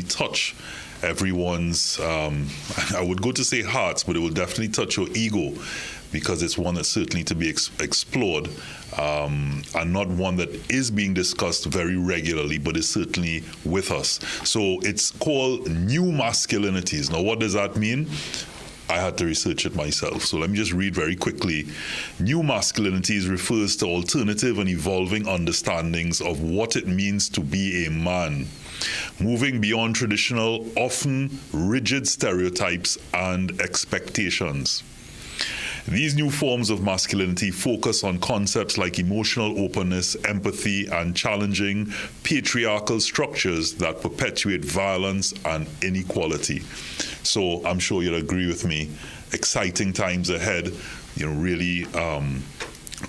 touch everyone's, I would go to say hearts, but it will definitely touch your ego, because it's one that's certainly to be explored, and not one that is being discussed very regularly, but is certainly with us. So it's called new masculinities. Now, what does that mean? I had to research it myself. So let me just read very quickly. New masculinities refers to alternative and evolving understandings of what it means to be a man, moving beyond traditional, often rigid stereotypes and expectations. These new forms of masculinity focus on concepts like emotional openness, empathy, and challenging patriarchal structures that perpetuate violence and inequality. So I'm sure you'll agree with me. Exciting times ahead, really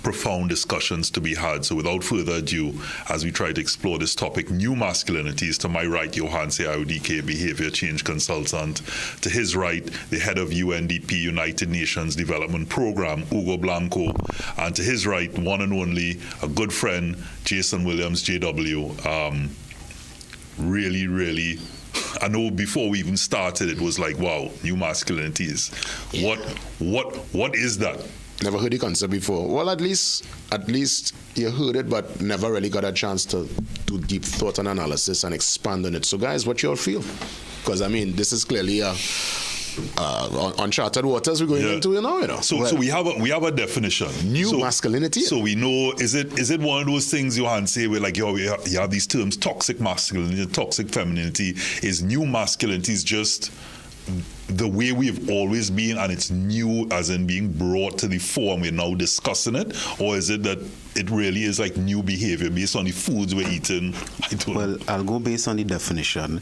profound discussions to be had. So without further ado, as we try to explore this topic, new masculinities, to my right, Johan Seaudike, behavior change consultant. To his right, the head of UNDP, United Nations Development Program, Hugo Blanco. And to his right, one and only, a good friend, Jason Williams, JW. Really, I know before we even started, it was like, wow, new masculinities. What is that? Never heard the concept before. Well, at least you heard it, but never really got a chance to do deep thought and analysis and expand on it. So, guys, what you all feel? Because this is clearly uncharted waters we're going into now. So we have a definition. New masculinity. So we know, is it one of those things, Johan, say where like you have these terms, toxic masculinity, toxic femininity? Is new masculinity is just the way we've always been, and it's new as in being brought to the fore and we're now discussing it? Or is it that it really is like new behavior based on the foods we're eating? I don't know. I'll go based on the definition,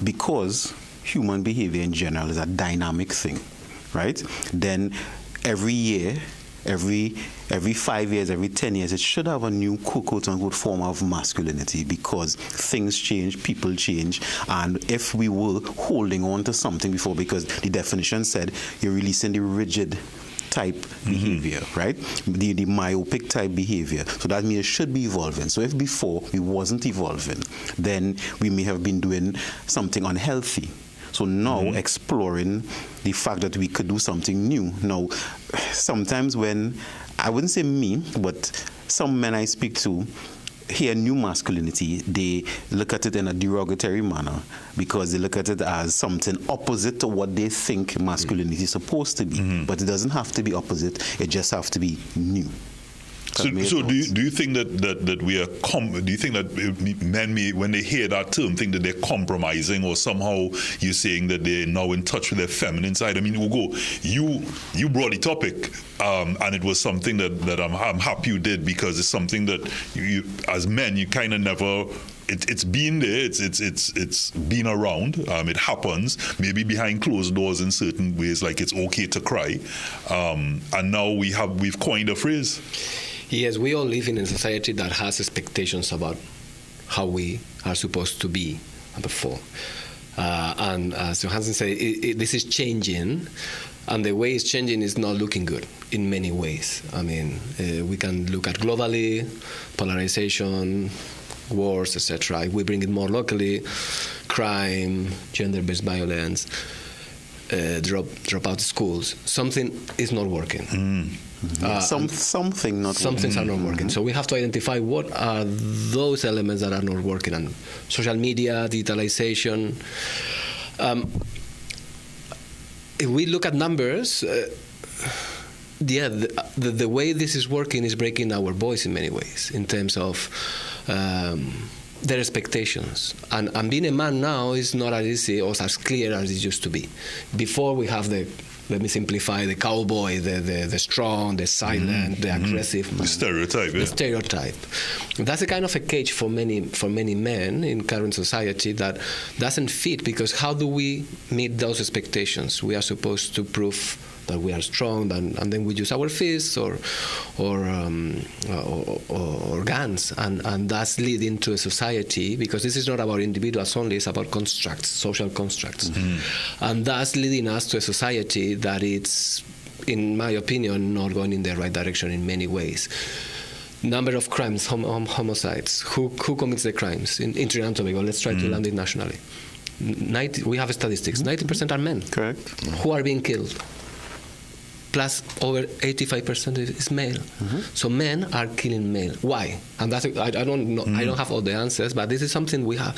because human behavior in general is a dynamic thing, right? Then every year, every 5 years, every 10 years, it should have a new quote-unquote form of masculinity, because things change, people change, and if we were holding on to something before, because the definition said you're releasing the rigid type behavior, right? The myopic type behavior. So that means it should be evolving. So if before we wasn't evolving, then we may have been doing something unhealthy. So now exploring the fact that we could do something new. Now, sometimes when, I wouldn't say me, but some men I speak to hear new masculinity, they look at it in a derogatory manner, because they look at it as something opposite to what they think masculinity is supposed to be. But it doesn't have to be opposite, it just has to be new. So do you think that we are do you think that men may, when they hear that term, think that they're compromising, or somehow you're saying that they're now in touch with their feminine side? I mean, Ugo, you brought the topic, and it was something that I'm happy you did, because it's something that you as men, you kind of never. It's been there. It's been around. It happens maybe behind closed doors in certain ways, like it's okay to cry, and now we've coined a phrase. Yes, we all live in a society that has expectations about how we are supposed to be and perform. And as Johansson said, this is changing, and the way it's changing is not looking good in many ways. I mean, we can look at globally, polarization, wars, etc. If we bring it more locally, crime, gender-based violence, drop out of schools, something is not working. Something not some working. things are not working. So we have to identify what are those elements that are not working. And social media, digitalization. If we look at numbers, the way this is working is breaking our voice in many ways, in terms of their expectations. And being a man now is not as easy or as clear as it used to be. Before we have let me simplify, the cowboy, the strong, the silent, the aggressive man. The stereotype, The stereotype. That's a kind of a cage for many men in current society that doesn't fit, because how do we meet those expectations? We are supposed to prove that we are strong, and then we use our fists or guns, and that's leading to a society, because this is not about individuals only, it's about constructs, social constructs, and that's leading us to a society that it's, in my opinion, not going in the right direction in many ways. Number of crimes, homicides. Who commits the crimes in Trinidad and Tobago? Let's try to land it nationally. we have statistics. 90% are men. Correct. Who are being killed. Plus, over 85% is male. So men are killing male. Why? And that's I don't know. I don't have all the answers, but this is something we have.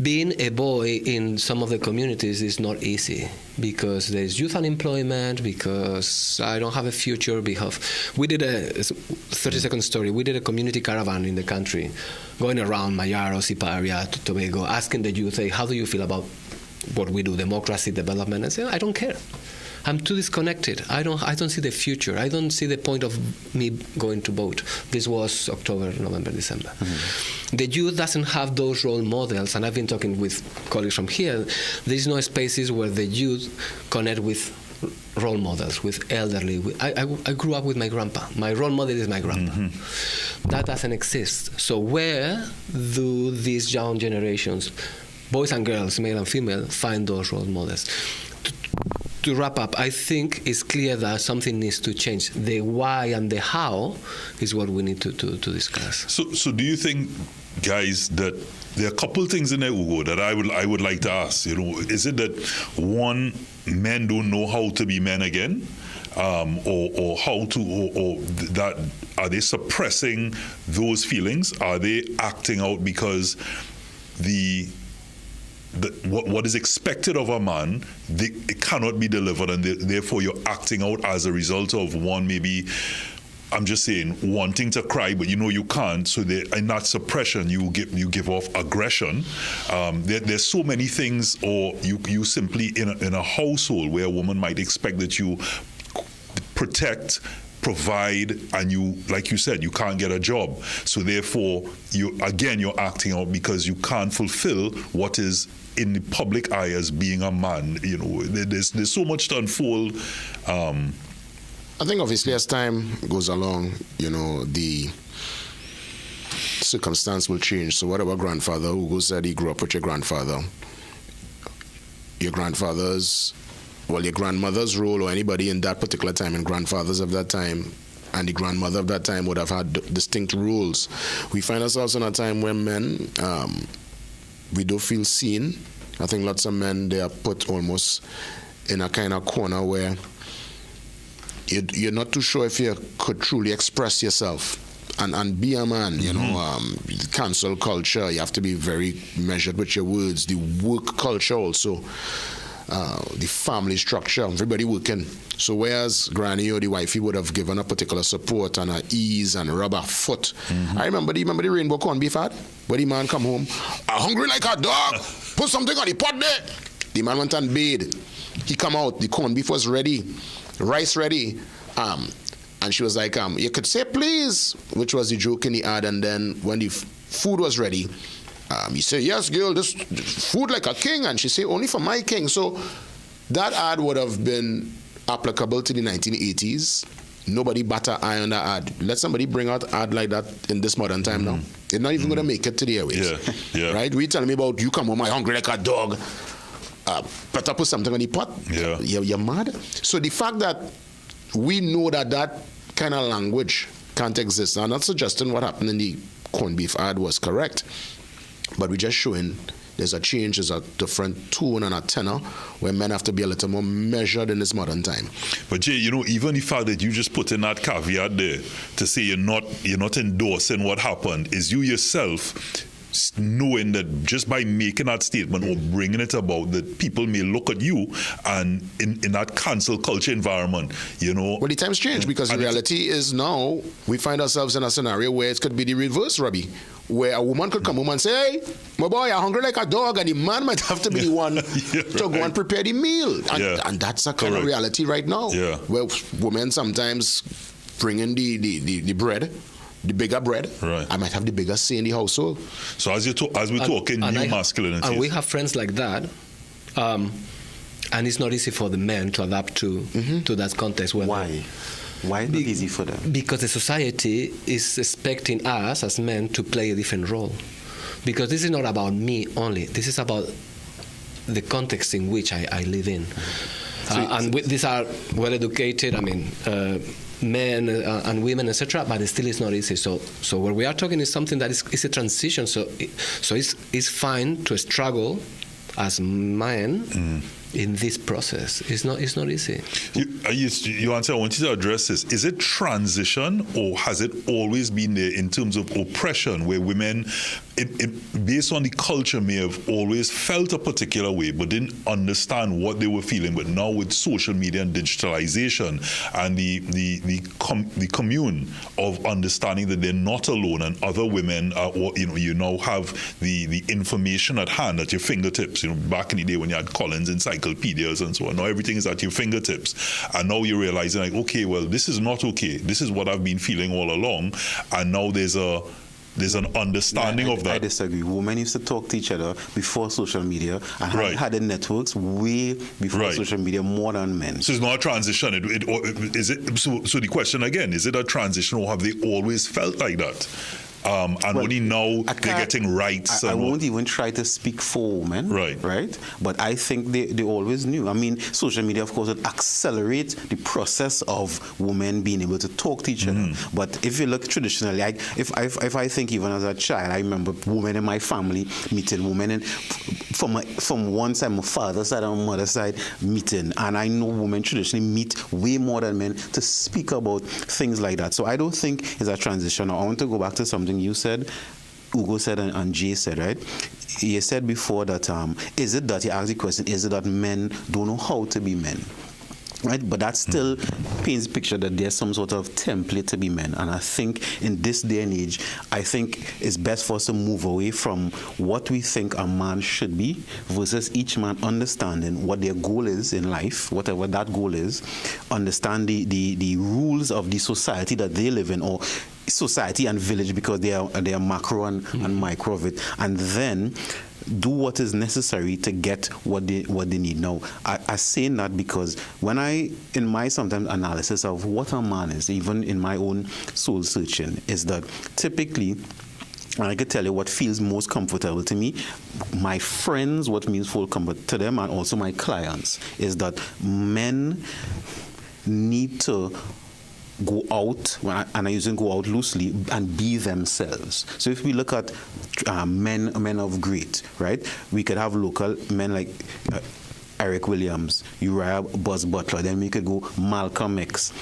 Being a boy in some of the communities is not easy because there's youth unemployment, because I don't have a future. We did a 30-second story. We did a community caravan in the country, going around Mayaro, Siparia, Tobago, asking the youth, hey, how do you feel about what we do, democracy, development? And say, I don't care. I'm too disconnected. I don't see the future. I don't see the point of me going to vote. This was October, November, December. The youth doesn't have those role models, and I've been talking with colleagues from here. There's no spaces where the youth connect with role models, with elderly. I grew up with my grandpa. My role model is my grandpa. That doesn't exist. So where do these young generations, boys and girls, male and female, find those role models? To wrap up, I think it's clear that something needs to change. The why and the how is what we need to discuss. So do you think, guys, that there are a couple of things in there, Hugo, that I would like to ask? Is it that, one, men don't know how to be men again, or how to, or that are they suppressing those feelings? Are they acting out because what is expected of a man, it cannot be delivered, and therefore you're acting out as a result of one, maybe, I'm just saying, wanting to cry, but you can't, so in that suppression, you give off aggression. There's so many things, or you simply, in a household where a woman might expect that you protect, provide, and you, like you said, you can't get a job. So therefore, you're acting out because you can't fulfill what is in the public eye as being a man. There's so much to unfold. I think obviously as time goes along, the circumstance will change. So whatever grandfather, Hugo said he grew up with your grandfather, your grandfather's, your grandmother's role, or anybody in that particular time, and grandfathers of that time and the grandmother of that time would have had distinct roles. We find ourselves in a time when men, we don't feel seen. I think lots of men, they are put almost in a kind of corner where you're not too sure if you could truly express yourself and be a man. Cancel culture, you have to be very measured with your words. The work culture also. The family structure, everybody working. So whereas granny or the wifey would have given a particular support and a ease and rub a foot. I remember the rainbow corn beef ad, where the man come home, I'm hungry like a dog, put something on the pot there. The man went and bathed. He come out, the corn beef was ready, rice ready. And she was like, you could say please, which was the joke in the ad. And then when the food was ready, he said, yes, girl, this food like a king. And she said, only for my king. So that ad would have been applicable to the 1980s. Nobody bat an eye on that ad. Let somebody bring out ad like that in this modern time now. They're not even going to make it to the airwaves. Yeah. Right? We telling me about you come home, I'm hungry like a dog. Better put something on the pot. Yeah. You're mad. So the fact that we know that kind of language can't exist. I'm not suggesting what happened in the corned beef ad was correct. But we're just showing there's a change, there's a different tone and a tenor where men have to be a little more measured in this modern time. But Jay, even the fact that you just put in that caveat there to say you're not endorsing what happened, is you yourself knowing that just by making that statement or bringing it about, that people may look at you and in that cancel culture environment, Well, the times change because the reality is now we find ourselves in a scenario where it could be the reverse, Robbie, where a woman could come home and say, hey, my boy, I'm hungry like a dog, and the man might have to be the one to go and prepare the meal. And that's a kind of reality right now, where women sometimes bring in the bread, the bigger bread. Right. I might have the bigger say in the household. So as we're talking new masculinity. And we have friends like that. And it's not easy for the men to adapt to that context. Why? Why is it easy for them? Because the society is expecting us as men to play a different role. Because this is not about me only. This is about the context in which I live in. These are well-educated, men and women, etc., but it still is not easy. So what we are talking is something that is a transition. So it's fine to struggle as men in this process. It's not easy. You answer, I want you to address this. Is it transition, or has it always been there in terms of oppression, where women, based on the culture, may have always felt a particular way but didn't understand what they were feeling? But now with social media and digitalization and the commune of understanding that they're not alone and other women are, you now have the information at hand at your fingertips. Back in the day when you had Collins encyclopedias and so on, now everything is at your fingertips, and now you're realizing, like, okay, well, this is not okay, this is what I've been feeling all along, and now there's an understanding of that. I disagree. Women used to talk to each other before social media and had the networks way before social media, more than men. So it's not a transition. So the question again, is it a transition, or have they always felt like that? Only now they're getting rights. I won't even try to speak for women, right? But I think they always knew. I mean, social media, of course, would accelerate the process of women being able to talk to each other. But if you look traditionally, if I think even as a child, I remember women in my family meeting, women from one side, my father's side and my mother's side meeting, and I know women traditionally meet way more than men to speak about things like that. So I don't think it's a transition. I want to go back to something you said, Ugo said, and Jay said, right? You said before that, is it that, you asked the question, is it that men don't know how to be men? Right? But that still paints a picture that there's some sort of template to be men. And I think in this day and age, I think it's best for us to move away from what we think a man should be versus each man understanding what their goal is in life, whatever that goal is, understand the rules of the society that they live in, or society and village, because they are macro and micro of it, and then do what is necessary to get what they need. Now, I say that because when in my sometimes analysis of what a man is, even in my own soul searching, is that typically, and I can tell you what feels most comfortable to me, my friends, what means full comfort to them, and also my clients, is that men need to go out, and I usually go out loosely, and be themselves. So if we look at men of great, right? We could have local men like Eric Williams, Uriah Buzz Butler. Then we could go Malcolm X,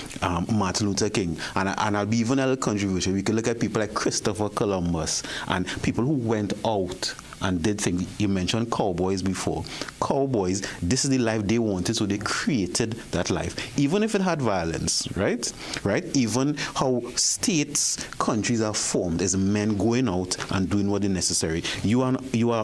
Martin Luther King, and I'll be even a little controversial. We could look at people like Christopher Columbus and people who went out and did things. You mentioned cowboys before. Cowboys, this is the life they wanted, so they created that life. Even if it had violence, right? Even how states, countries are formed is men going out and doing what is necessary. You are an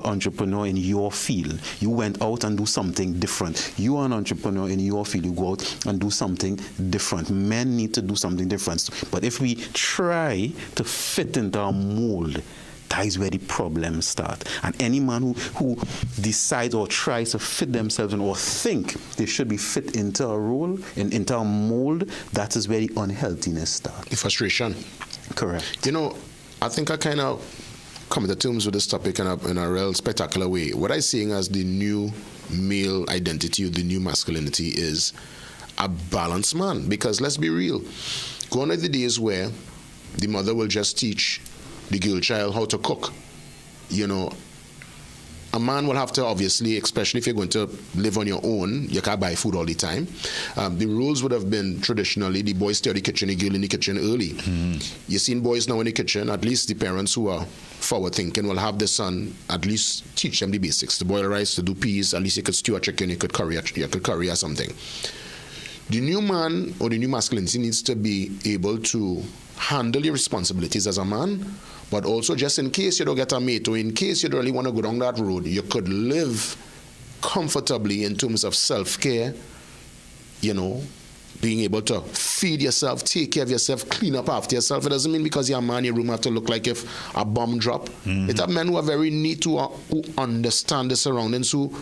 entrepreneur in your field. You went out and do something different. You are an entrepreneur in your field. You go out and do something different. Men need to do something different. But if we try to fit into a mold, that is where the problems start. And any man who decides or tries to fit themselves in, or think they should be fit into a role, into a mold, that is where the unhealthiness starts. The frustration. Correct. I think I kind of come to terms with this topic in a real spectacular way. What I'm seeing as the new male identity, or the new masculinity, is a balanced man. Because let's be real, gone are the days where the mother will just teach the girl child how to cook. A man will have to, obviously, especially if you're going to live on your own, you can't buy food all the time. The rules would have been traditionally the boy stay in the kitchen, the girl in the kitchen early. You've seen boys now in the kitchen, at least the parents who are forward thinking will have the son at least teach them the basics. To boil rice, to do peas, at least you could stew a chicken, you could curry or something. The new man or the new masculinity needs to be able to handle your responsibilities as a man, but also just in case you don't get a mate, or in case you don't really want to go down that road, you could live comfortably in terms of self-care, being able to feed yourself, take care of yourself, clean up after yourself. It doesn't mean because you're a man, your room have to look like if a bomb drop. It have men who are very neat, who understand the surroundings, who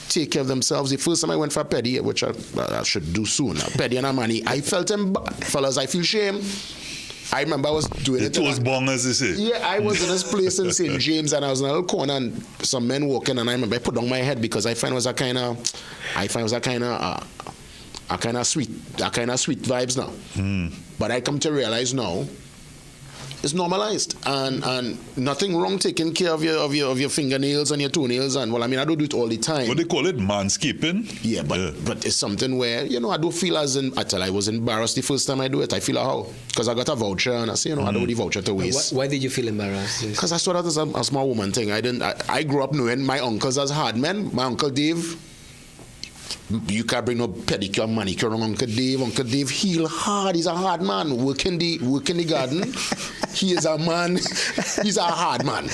take care of themselves. The first time I went for a pedi, which I should do soon, a pedi and a mani, I felt fellas, I feel shame. I remember I was doing it. It was bong, as they say. Yeah, I was in this place in St. James, and I was in a little corner, and some men walking, and I remember I put down my head because I find it was a kind of sweet vibes now. But I come to realize now, It's normalized, and nothing wrong taking care of your fingernails and your toenails. And well, I mean, I don't do it all the time. What they call it, manscaping. Yeah, but it's something where I don't feel I was embarrassed the first time I do it. I feel how because I got a voucher and I say I don't want the voucher to waste. Why did you feel embarrassed? Because I saw that as a small woman thing. I grew up knowing my uncles as hard men. My uncle Dave. You can't bring no pedicure, manicure on Uncle Dave. Uncle Dave heal hard. He's a hard man. Work in the garden. He is a man. He's a hard man.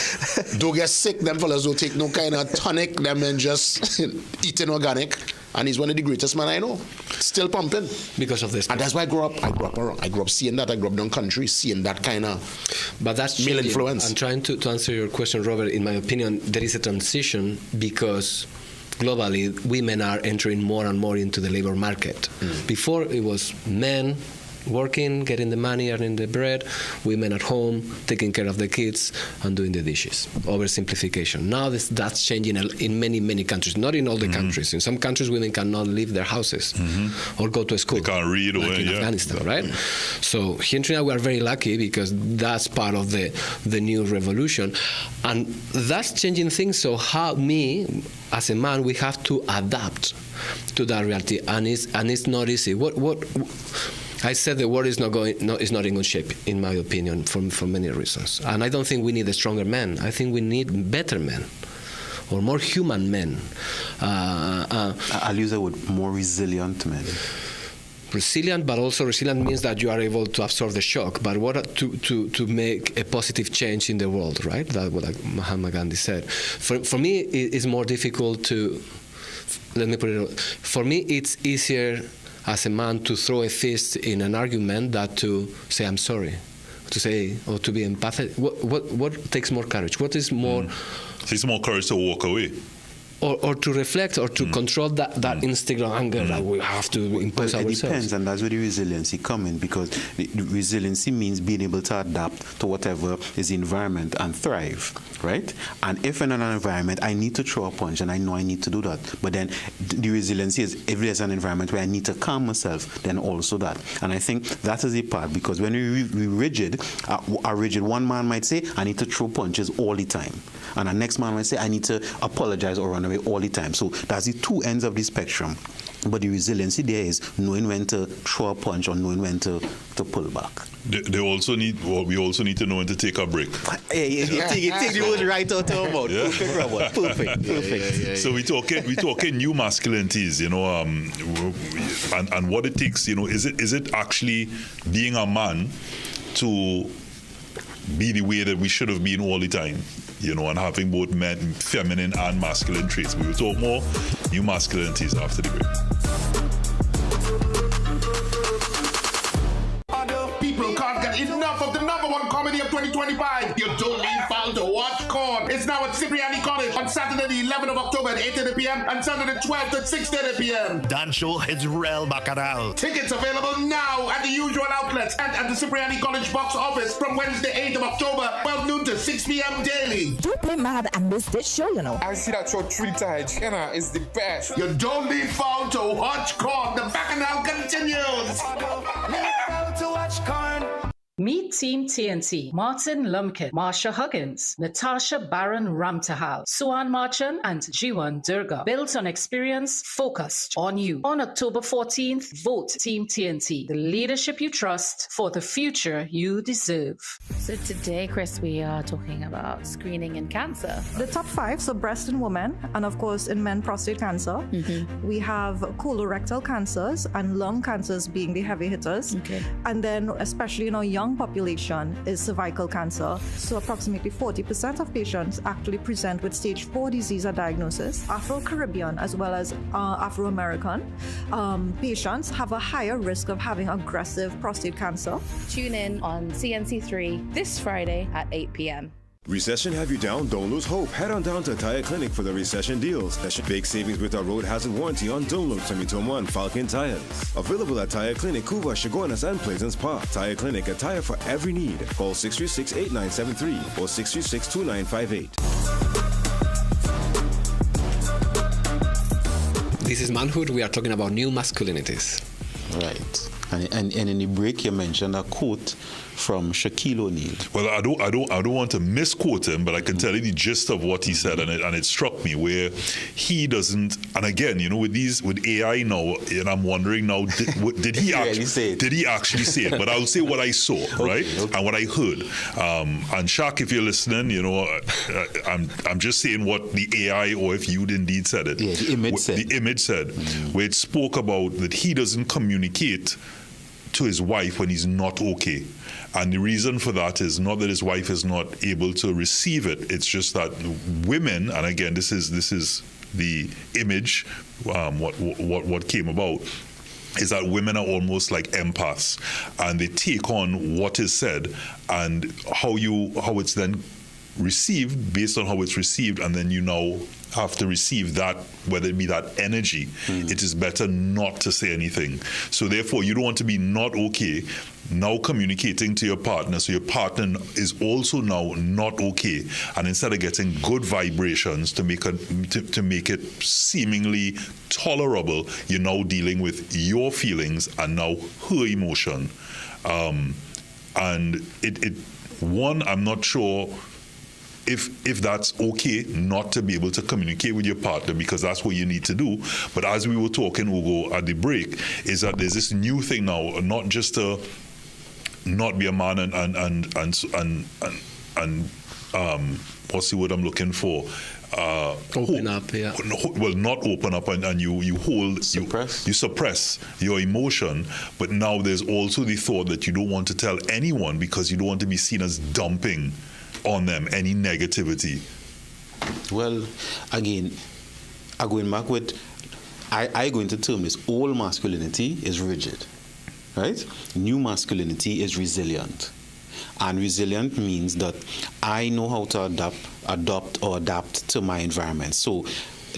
Don't get sick. Them fellas don't take no kind of tonic. Them men just eating organic. And he's one of the greatest men I know. Still pumping. Because of this. And that's why I grew up seeing that. I grew up down country, seeing that kind of male influence. I'm trying to answer your question, Robert. In my opinion, there is a transition because globally, women are entering more and more into the labor market. Before, it was men working, getting the money, earning the bread, women at home, taking care of the kids, and doing the dishes. Oversimplification. Now that's changing in many, many countries. Not in all the countries. In some countries, women cannot leave their houses or go to school. They can't read like in Afghanistan, right? So here in Trinidad, we are very lucky because that's part of the new revolution. And that's changing things. So how me, as a man, we have to adapt to that reality. And it's not easy. What I said the world is not in good shape, in my opinion, for many reasons. And I don't think we need a stronger men. I think we need better men, or more human men. I'll use the word more resilient men. Resilient, but also resilient means that you are able to absorb the shock. But to make a positive change in the world, right? That's what Mahatma Gandhi said. For me, it's more difficult to. Let me put it. For me, it's easier as a man to throw a fist in an argument than to say I'm sorry, to say or to be empathetic. What takes more courage? What is more? It takes more courage to walk away. Or to reflect or to control that instinct of anger that we have to impose ourselves. It depends, and that's where the resiliency comes in, because the resiliency means being able to adapt to whatever is the environment and thrive, right? And if in an environment I need to throw a punch and I know I need to do that, but then the resiliency is if there's an environment where I need to calm myself, then also that. And I think that is the part, because when we rigid, one man might say, I need to throw punches all the time. And the next man might say, I need to apologize or run away all the time. So that's the two ends of the spectrum. But the resiliency there is knowing when to throw a punch or knowing when to pull back. We also need to know when to take a break. Hey, you take the word right out of our mouth. Yeah. Perfect, Robert. Perfect. Yeah. So we talking new masculinities, and what it takes, is it actually being a man to be the way that we should have been all the time? And having both feminine and masculine traits. We will talk more new masculinities after the break. People can't get enough of the #1 comedy of 2025. You don't need file to watch Corn. It's now at Cipriani College on Saturday the 11th of October at 8:30 p.m. and Sunday the 12th at 6:30 p.m. Dan Show is real bacchanal. Tickets available now at the usual outlets and at the Cipriani College box office from Wednesday 8th of October, 12 noon to 6 p.m. daily. Don't play mad and miss this show, I see that show 3 times. It's the best. You don't need file to watch Corn. The bacchanal continues. Meet Team TNT, Martin Lumpkin, Marsha Huggins, Natasha Baron Ramtahal, Suan Marchand, and Jiwan Durga. Built on experience, focused on you. On October 14th, vote Team TNT, the leadership you trust for the future you deserve. So today, Chris, we are talking about screening and cancer. The top 5, so breast in women, and of course in men, prostate cancer. We have colorectal cancers and lung cancers being the heavy hitters. Okay. And then especially in our young population is cervical cancer. So approximately 40% of patients actually present with stage 4 disease or diagnosis. Afro-Caribbean as well as Afro-American patients have a higher risk of having aggressive prostate cancer. Tune in on CNC3 this Friday at 8 p.m. Recession have you down? Don't lose hope. Head on down to Tire Clinic for the recession deals. Big savings with our road hazard warranty on Dunlop, Sumitomo, and Falcon tires. Available at Tire Clinic, Cuba, Chaguanas, and Pleasance Park. Tire Clinic, a tire for every need. Call 636-8973 or 636-2958. This is ManHOOD. We are talking about new masculinities. Right. And in the break, you mentioned a quote from Shaquille O'Neal. Well, I don't want to misquote him, but I can tell you the gist of what he said, and it struck me where he doesn't. And again, with AI now, and I'm wondering now, did he actually say it? But I'll say what I saw, right, and what I heard. And Shaq, if you're listening, I'm just saying what the AI, or if you indeed said it. Yeah, the image said. The image said, where it spoke about that he doesn't communicate to his wife when he's not okay. And the reason for that is not that his wife is not able to receive it. It's just that women, and again, this is the image, what came about, is that women are almost like empaths, and they take on what is said and how it's then received based on how it's received, and then you now have to receive that, whether it be that energy. It is better not to say anything. So therefore, you don't want to be not okay now communicating to your partner, so your partner is also now not okay, and instead of getting good vibrations to make it seemingly tolerable, you're now dealing with your feelings and now her emotion. And I'm not sure if that's okay not to be able to communicate with your partner, because that's what you need to do. But as we were talking, Ugo, at the break, is that there's this new thing now, not just to not be a man and what's the word I'm looking for? Open up, yeah. Well, not open up, and you suppress your emotion. But now there's also the thought that you don't want to tell anyone because you don't want to be seen as dumping on them any negativity. Well, again, I'm going back with, I go into term this, all masculinity is rigid, right? New masculinity is resilient. And resilient means that I know how to adapt to my environment. So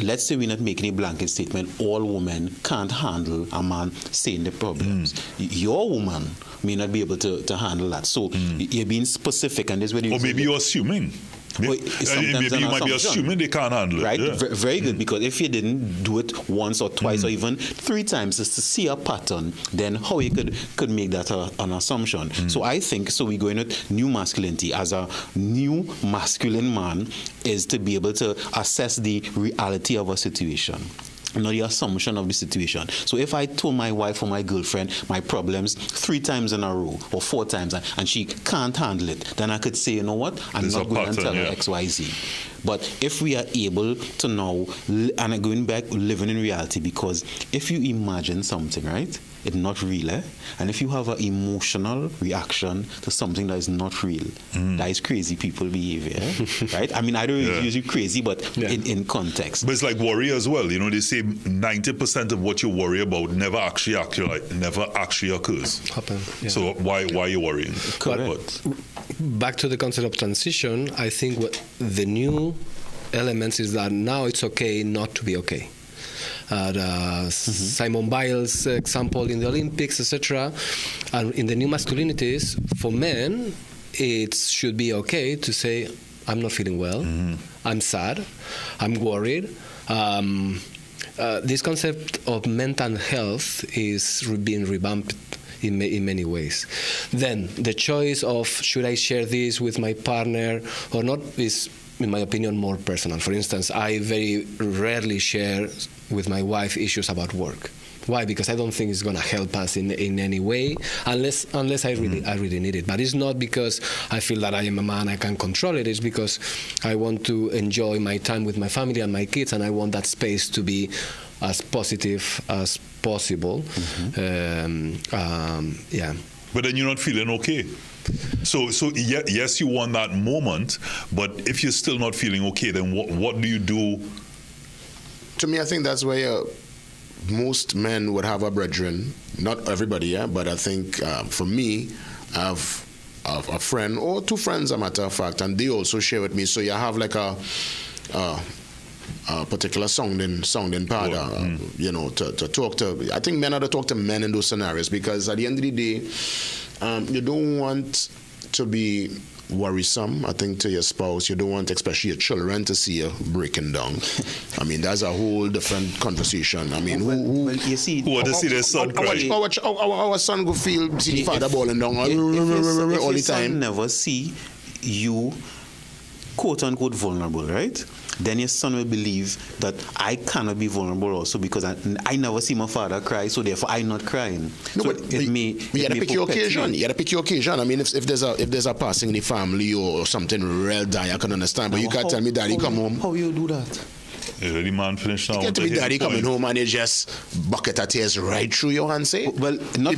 let's say we're not making a blanket statement, all women can't handle a man saying the problems. Your woman may not be able to handle that. So you're being specific, and this is where or maybe you're assuming. Maybe you might be assuming they can't handle it. Right? Yeah. Very good, because if you didn't do it once or twice or even 3 times just to see a pattern, then how you could make that an assumption. So I think, so we go into new masculinity as a new masculine man is to be able to assess the reality of a situation, not the assumption of the situation. So if I told my wife or my girlfriend my problems 3 times in a row or 4 times and she can't handle it, then I could say, you know what, I'm not going to tell her XYZ. But if we are able to now, and going back, living in reality, because if you imagine something, right, it's not real, and if you have an emotional reaction to something that is not real, that is crazy people behavior, right? I mean, I don't use it crazy, but in context. But it's like worry as well. They say 90% of what you worry about never actually occurs. So why are you worrying? Correct. Back to the concept of transition, I think what the new elements is that now it's okay not to be okay. Simone Biles' example in the Olympics, etc. And in the new masculinities, for men, it should be okay to say, I'm not feeling well, I'm sad, I'm worried. This concept of mental health is being revamped in many ways. Then the choice of should I share this with my partner or not is, in my opinion, more personal. For instance, I very rarely share with my wife issues about work. Why? Because I don't think it's going to help us in any way, unless I really need it. But it's not because I feel that I am a man, I can control it. It's because I want to enjoy my time with my family and my kids, and I want that space to be as positive as possible. But then you're not feeling okay. So yes, you want that moment, but if you're still not feeling okay, then what do you do? To me, I think that's where most men would have a brethren. Not everybody, but I think for me, I have a friend or 2 friends, a matter of fact, and they also share with me. So you have like a particular sounding pad, to talk to. I think men are to talk to men in those scenarios, because at the end of the day, you don't want to be worrisome, I think, to your spouse. You don't want, especially your children, to see you breaking down. I mean, that's a whole different conversation. I mean, well, you see, who want to see their son cry? Our son go feel see the father balling down all the time. Son never see you, quote unquote, vulnerable, right? Then your son will believe that I cannot be vulnerable also because I never see my father cry, so therefore I'm not crying. No, so but you gotta pick your occasion. You gotta pick your occasion. I mean, if there's a passing in the family or something real dire, I can understand. But now, you can't tell me daddy come home. How you do that? Yeah, the man finished now. You can't tell me daddy coming home and it's just bucket of tears right through your hand, say? Well,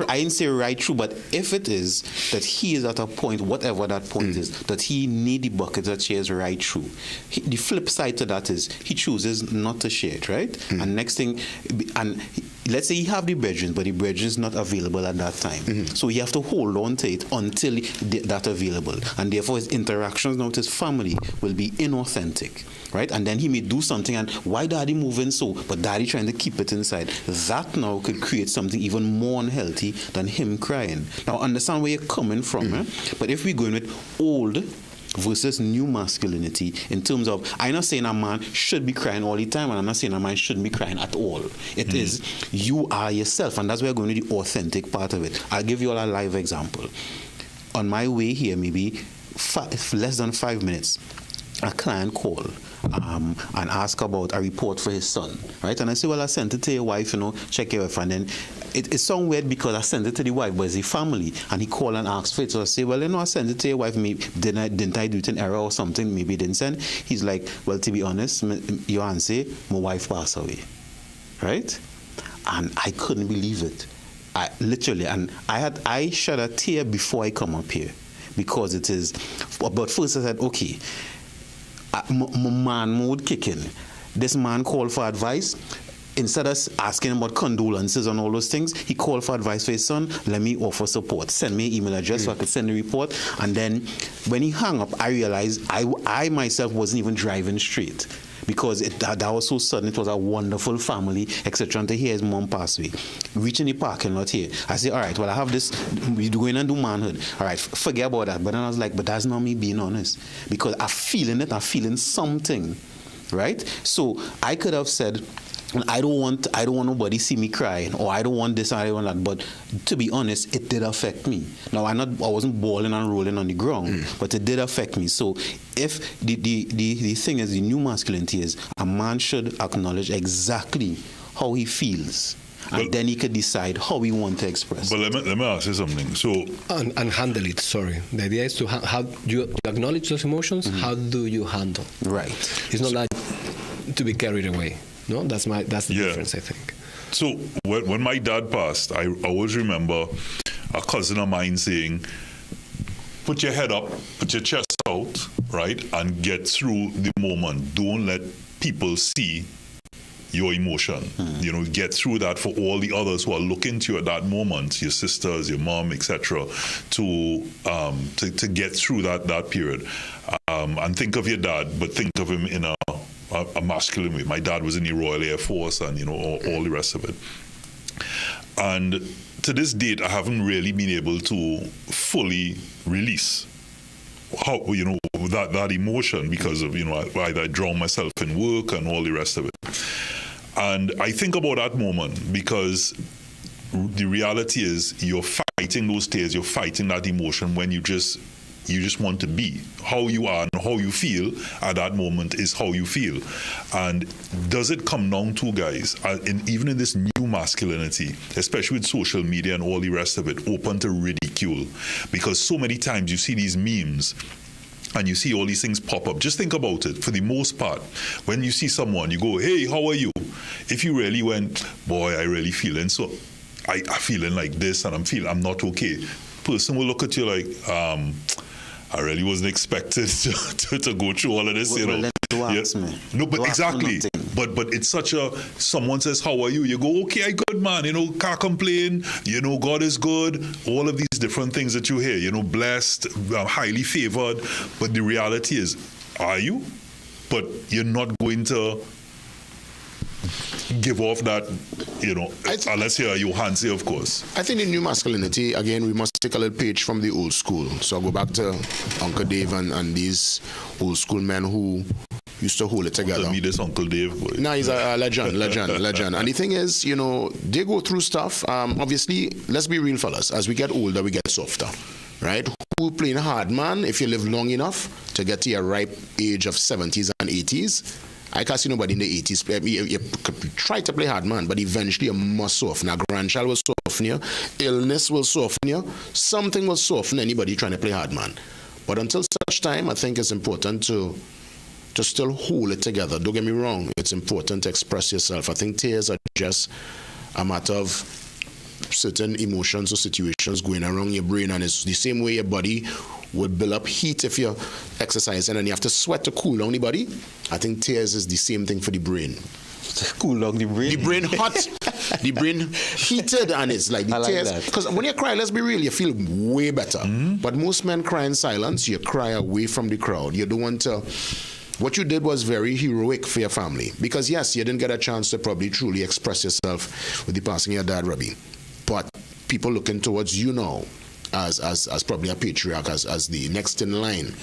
I didn't say right through, but if it is that he is at a point, whatever that point is, that he need the bucket of tears right through, the flip side to that is he chooses not to share it, right? And next thing, let's say he have the brethren, but the brethren is not available at that time. So he have to hold on to it until that available. And therefore his interactions now with his family will be inauthentic, right? And then he may do something and why daddy moving so, but daddy trying to keep it inside. That now could create something even more unhealthy than him crying. Now understand where you're coming from, but if we're going with old versus new masculinity in terms of, I'm not saying a man should be crying all the time, and I'm not saying a man shouldn't be crying at all. It is you are yourself, and that's where we're going to the authentic part of it. I'll give you all a live example. On my way here, maybe less than 5 minutes, a client called and ask about a report for his son, right? And I say, well, I sent it to your wife, check your wife. And then it sounds weird because I sent it to the wife, but it's the family. And he called and asked for it. So I say, well, I sent it to your wife. Maybe didn't I do it in error or something? Maybe didn't send. He's like, well, to be honest, your answer, my wife passed away, right? And I couldn't believe it. I shed a tear before I come up here because it is. But first I said, okay. My ManHOOD kicking. This man called for advice. Instead of asking about condolences and all those things, he called for advice for his son. Let me offer support. Send me an email address so I could send the report. And then when he hung up, I realized I myself wasn't even driving straight because that was so sudden. It was a wonderful family, etc. Until hear his mom pass away. Reaching the parking lot here, I say, all right, well, I have this. We're going and do ManHOOD. All right, forget about that. But then I was like, but that's not me being honest because I'm feeling something, right? So I could have said, I don't want nobody see me crying, or I don't want this, I don't want that. But to be honest, it did affect me. Now I wasn't bawling and rolling on the ground, but it did affect me. So if the thing is, the new masculinity is a man should acknowledge exactly how he feels. And then he could decide how he wants to express. But let me ask you something. So and handle it. Sorry, the idea is to how you acknowledge those emotions. How do you handle? Right. It's not like to be carried away. No, that's the difference, I think. So when my dad passed, I always remember a cousin of mine saying, "Put your head up, put your chest out, right, and get through the moment. Don't let people see your emotion. Get through that for all the others who are looking to you at that moment, your sisters, your mom, etc., to get through that period. And think of your dad, but think of him in a masculine way. My dad was in the Royal Air Force, and all the rest of it. And to this date, I haven't really been able to fully release that emotion because of either I drown myself in work and all the rest of it. And I think about that moment because the reality is you're fighting those tears, you're fighting that emotion when you just want to be. How you are and how you feel at that moment is how you feel. And does it come down to, guys, even in this new masculinity, especially with social media and all the rest of it, open to ridicule? Because so many times you see these memes and you see all these things pop up. Just think about it. For the most part, when you see someone, you go, hey, how are you? If you really went, boy, I really feeling so, I'm feeling like this and I'm not okay. Person will look at you like, I really wasn't expected to go through all of this, Ask me. No, but exactly. But it's such someone says, how are you? You go, okay, I good, man. Can't complain. God is good. All of these different things that you hear, blessed, highly favored. But the reality is, are you? But you're not going to give off that, unless you're Johansi, of course. I think in new masculinity, again, we must take a little page from the old school. So I'll go back to Uncle Dave and these old school men who used to hold it together. Tell me this Uncle Dave, boy. No, he's a legend. And the thing is, they go through stuff. Obviously, let's be real, fellas. As we get older, we get softer, right? Who playing hard, man? If you live long enough to get to your ripe age of 70s and 80s, I can't see nobody in the 80s. You try to play hard, man, but eventually you must soften. A grandchild will soften you. Illness will soften you. Something will soften anybody trying to play hard, man. But until such time, I think it's important to still hold it together. Don't get me wrong. It's important to express yourself. I think tears are just a matter of certain emotions or situations going around your brain, and it's the same way your body would build up heat if you're exercising and you have to sweat to cool down the body. I think tears is the same thing for the brain. Cool down the brain? The brain hot, the brain heated, and it's like the tears. Because when you cry, let's be real, you feel way better. But most men cry in silence. You cry away from the crowd. You don't want to... What you did was very heroic for your family. Because yes, you didn't get a chance to probably truly express yourself with the passing of your dad, Robbie. But people looking towards you now as probably a patriarch, as the next in line.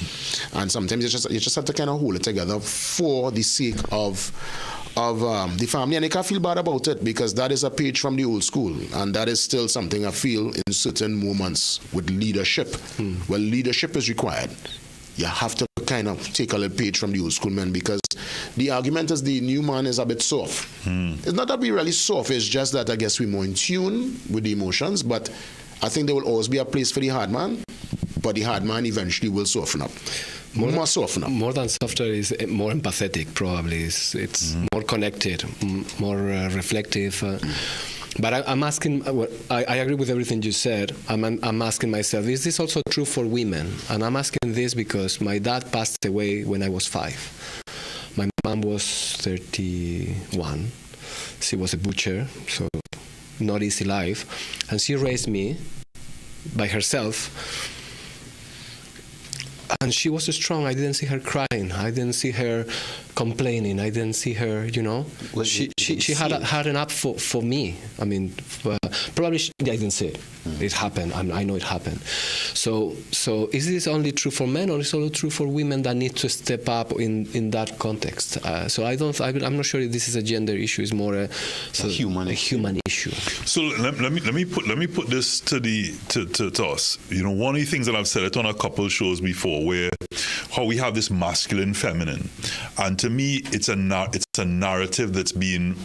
And sometimes you just have to kind of hold it together for the sake of the family. And I can't feel bad about it, because that is a page from the old school. And that is still something I feel in certain moments with leadership. Well, leadership is required. You have to kind of take a little page from the old school men, because the argument is the new man is a bit soft. It's not that we're really soft, it's just that I guess we're more in tune with the emotions, but I think there will always be a place for the hard man, but the hard man eventually will soften up. More than softer is more empathetic, probably. It's more connected, more reflective. But I'm asking, I agree with everything you said. I'm asking myself, is this also true for women? And I'm asking this because my dad passed away when I was 5. My mom was 31. She was a butcher, so not easy life. And she raised me by herself. And she was strong. I didn't see her crying. I didn't see her complaining. I didn't see her, Well, she had enough for me. I mean, probably I didn't see it. It happened. I know it happened. So is this only true for men, or is it also true for women that need to step up in that context? So I'm not sure if this is a gender issue. It's more a human issue. So let me put this to us. One of the things that I've said it on a couple of shows before, where how we have this masculine, feminine, and to me, it's a narrative that's been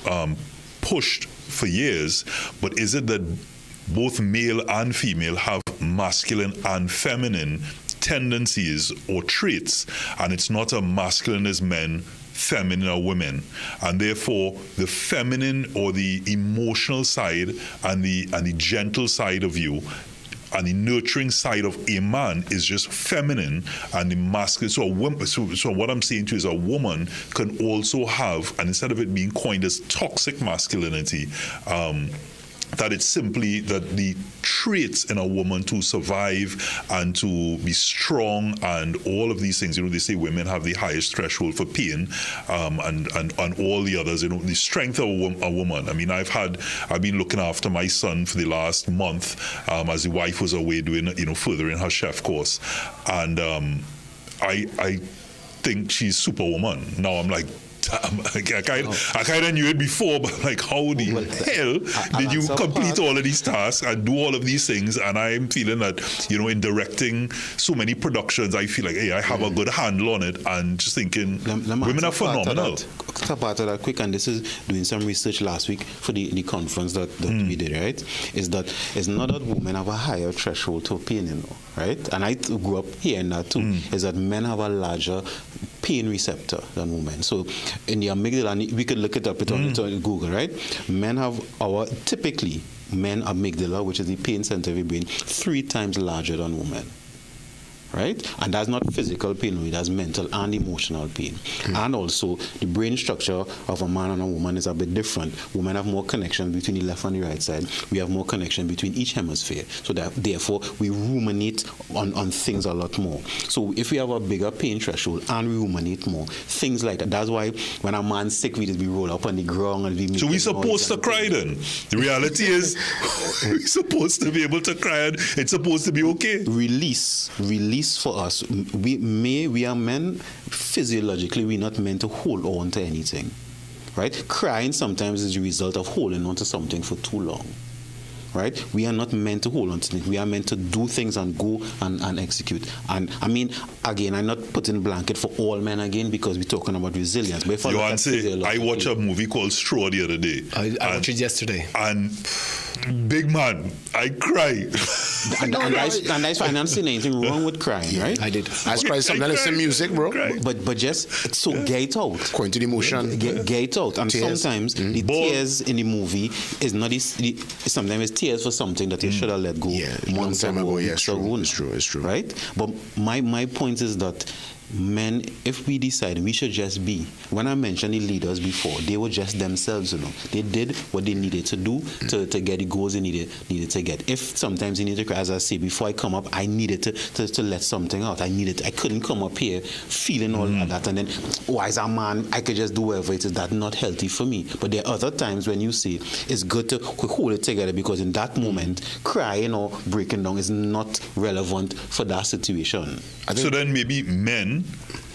pushed for years. But is it that both male and female have masculine and feminine tendencies or traits, and it's not a masculine is men, feminine are women, and therefore the feminine or the emotional side and the gentle side of you and the nurturing side of a man is just feminine, and the masculine. So a woman. So what I'm saying to you is a woman can also have, and instead of it being coined as toxic masculinity, that it's simply that the traits in a woman to survive and to be strong and all of these things, they say women have the highest threshold for pain, and all the others, the strength of a woman. I mean, I've been looking after my son for the last month, as the wife was away doing, furthering her chef course. And I think she's superwoman. Now I'm like, I kind of knew it before, but like, how the hell did you complete all of these tasks and do all of these things? And I'm feeling that, in directing so many productions, I feel like, hey, I have a good handle on it, and just thinking, women are phenomenal. Part of that quick, and this is doing some research last week for the conference that we did, right? Is that it's not that women have a higher threshold to pain, right? And I grew up hearing that too, is that men have a larger pain receptor than women. So in the amygdala, we could look it up on Google, right? Men have typically men amygdala, which is the pain center of the brain, 3 times larger than women. right? And that's not physical pain only, that's mental and emotional pain. And also, the brain structure of a man and a woman is a bit different. Women have more connection between the left and the right side. We have more connection between each hemisphere. So that therefore, we ruminate on things a lot more. So if we have a bigger pain threshold and we ruminate more, things like that. That's why when a man's sick, we just be roll up on the ground and we make. So we supposed to cry then? The reality is, we're supposed to be able to cry and it's supposed to be okay. Release for us. We are men, physiologically, we're not meant to hold on to anything, right? Crying sometimes is the result of holding on to something for too long, right? We are not meant to hold on to things. We are meant to do things and go and execute. And I mean, again, I'm not putting blanket for all men again because we're talking about resilience. But if I watched a movie called Straw the other day. I watched it yesterday. And big man, I cry. And that's fine. I'm not saying anything wrong with crying, right? I did. I cry sometimes. Listen music, bro. But just so get out. Going to the emotion. Get out. And tears. Sometimes the tears in the movie is not. Sometimes it's tears for something that you should have let go. Yeah, long time ago. Yes, it's true. Right. But my point is that men, if we decide we should just be, when I mentioned the leaders before, they were just themselves, They did what they needed to do to get the goals they needed to get. If sometimes you need to cry, as I say, before I come up, I needed to let something out. I couldn't come up here feeling all like that and then, as a man, I could just do whatever it is. That's not healthy for me. But there are other times when you say it's good to hold it together because in that moment, crying or breaking down is not relevant for that situation. So then maybe men,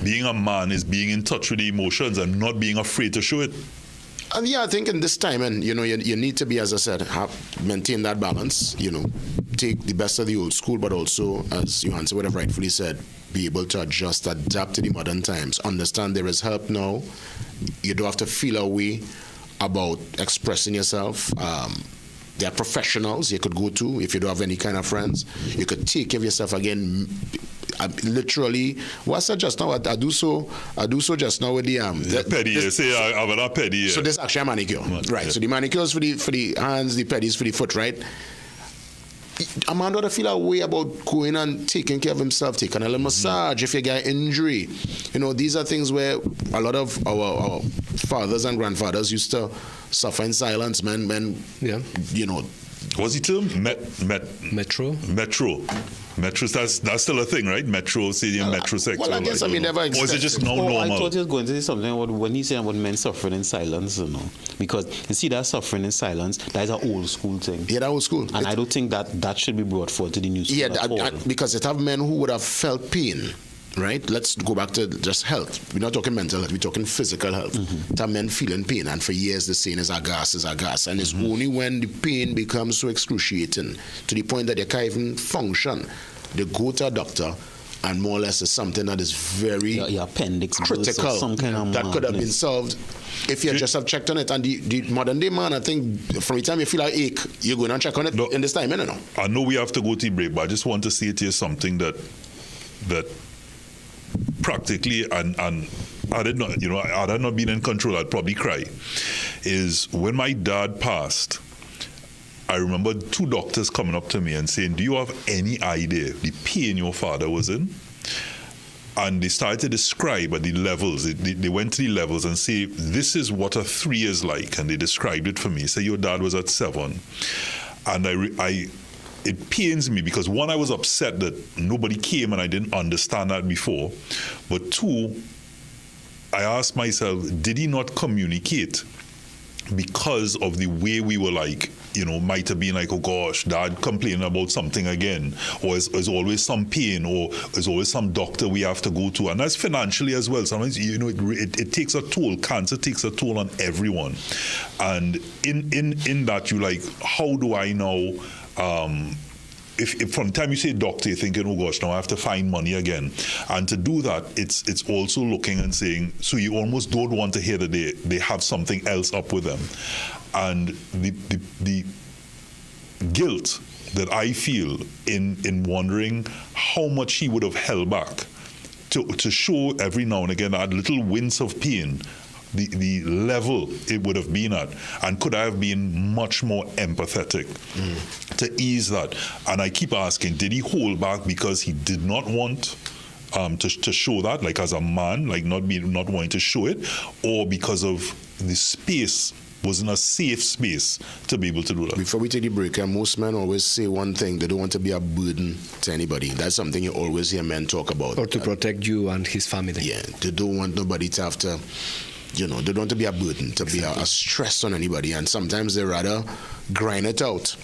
being a man, is being in touch with the emotions and not being afraid to show it. And I think in this time, and you need to be, as I said, maintain that balance. Take the best of the old school, but also, as Johansson would have rightfully said, be able to adjust, adapt to the modern times. Understand there is help now. You don't have to feel a way about expressing yourself. There are professionals you could go to if you don't have any kind of friends. You could take care of yourself again. Literally, what's that just now? I do so just now with the pedi. Say I have a pedi. So this actually a manicure, right? Yeah. So the manicures for the hands, the pedis for the foot, right? A man don't feel a way about going and taking care of himself, taking a little massage if you get an injury. These are things where a lot of our fathers and grandfathers used to suffer in silence. Men, yeah. What's the term? Metro. Metro, that's still a thing, right? Metro, stadium, metro sector. Well, I guess, never existed. Or is it just now normal? I thought he was going to say something about when he said about men suffering in silence, Because you see that suffering in silence, that is an old school thing. Yeah, that old school. And I don't think that should be brought forward to the new school at all. Because it have men who would have felt pain. Right? Let's go back to just health. We're not talking mental health, we're talking physical health. That men feeling pain, and for years the saying is agas. And it's only when the pain becomes so excruciating to the point that they can't even function, they go to a doctor, and more or less it's something that is very your appendix critical, some kind of that could have been solved if you just have checked on it. And the modern day man, I think from the time you feel an ache, you're going to check on it in this time, I know we have to go to break, but I just want to say to you something that practically, and I did not, had I not been in control, I'd probably cry, is when my dad passed, I remember 2 doctors coming up to me and saying, do you have any idea the pain your father was in? And they started to describe at the levels. They went to the levels and say, this is what a 3 is like. And they described it for me. Say, your dad was at 7. And it pains me because 1, I was upset that nobody came and I didn't understand that before. But 2, I asked myself, did he not communicate because of the way we were might have been like, oh gosh, dad complaining about something again, or there's always some pain, or there's always some doctor we have to go to. And that's financially as well. Sometimes, it takes a toll. Cancer takes a toll on everyone. And in that, how do I know? If from the time you say doctor, you're thinking, oh gosh, now I have to find money again. And to do that, it's also looking and saying, so you almost don't want to hear that they have something else up with them. And the guilt that I feel in wondering how much he would have held back to show every now and again that little wince of pain, the level it would have been at, and could I have been much more empathetic to ease that? And I keep asking, did he hold back because he did not want to show that, like as a man, like not wanting to show it, or because of the space wasn't a safe space to be able to do that? Before we take the break, most men always say one thing: they don't want to be a burden to anybody. That's something you always hear men talk about. Or to protect you and his family. Yeah, they don't want nobody to have to, they don't want to be a burden, to be a stress on anybody. And sometimes they rather grind it out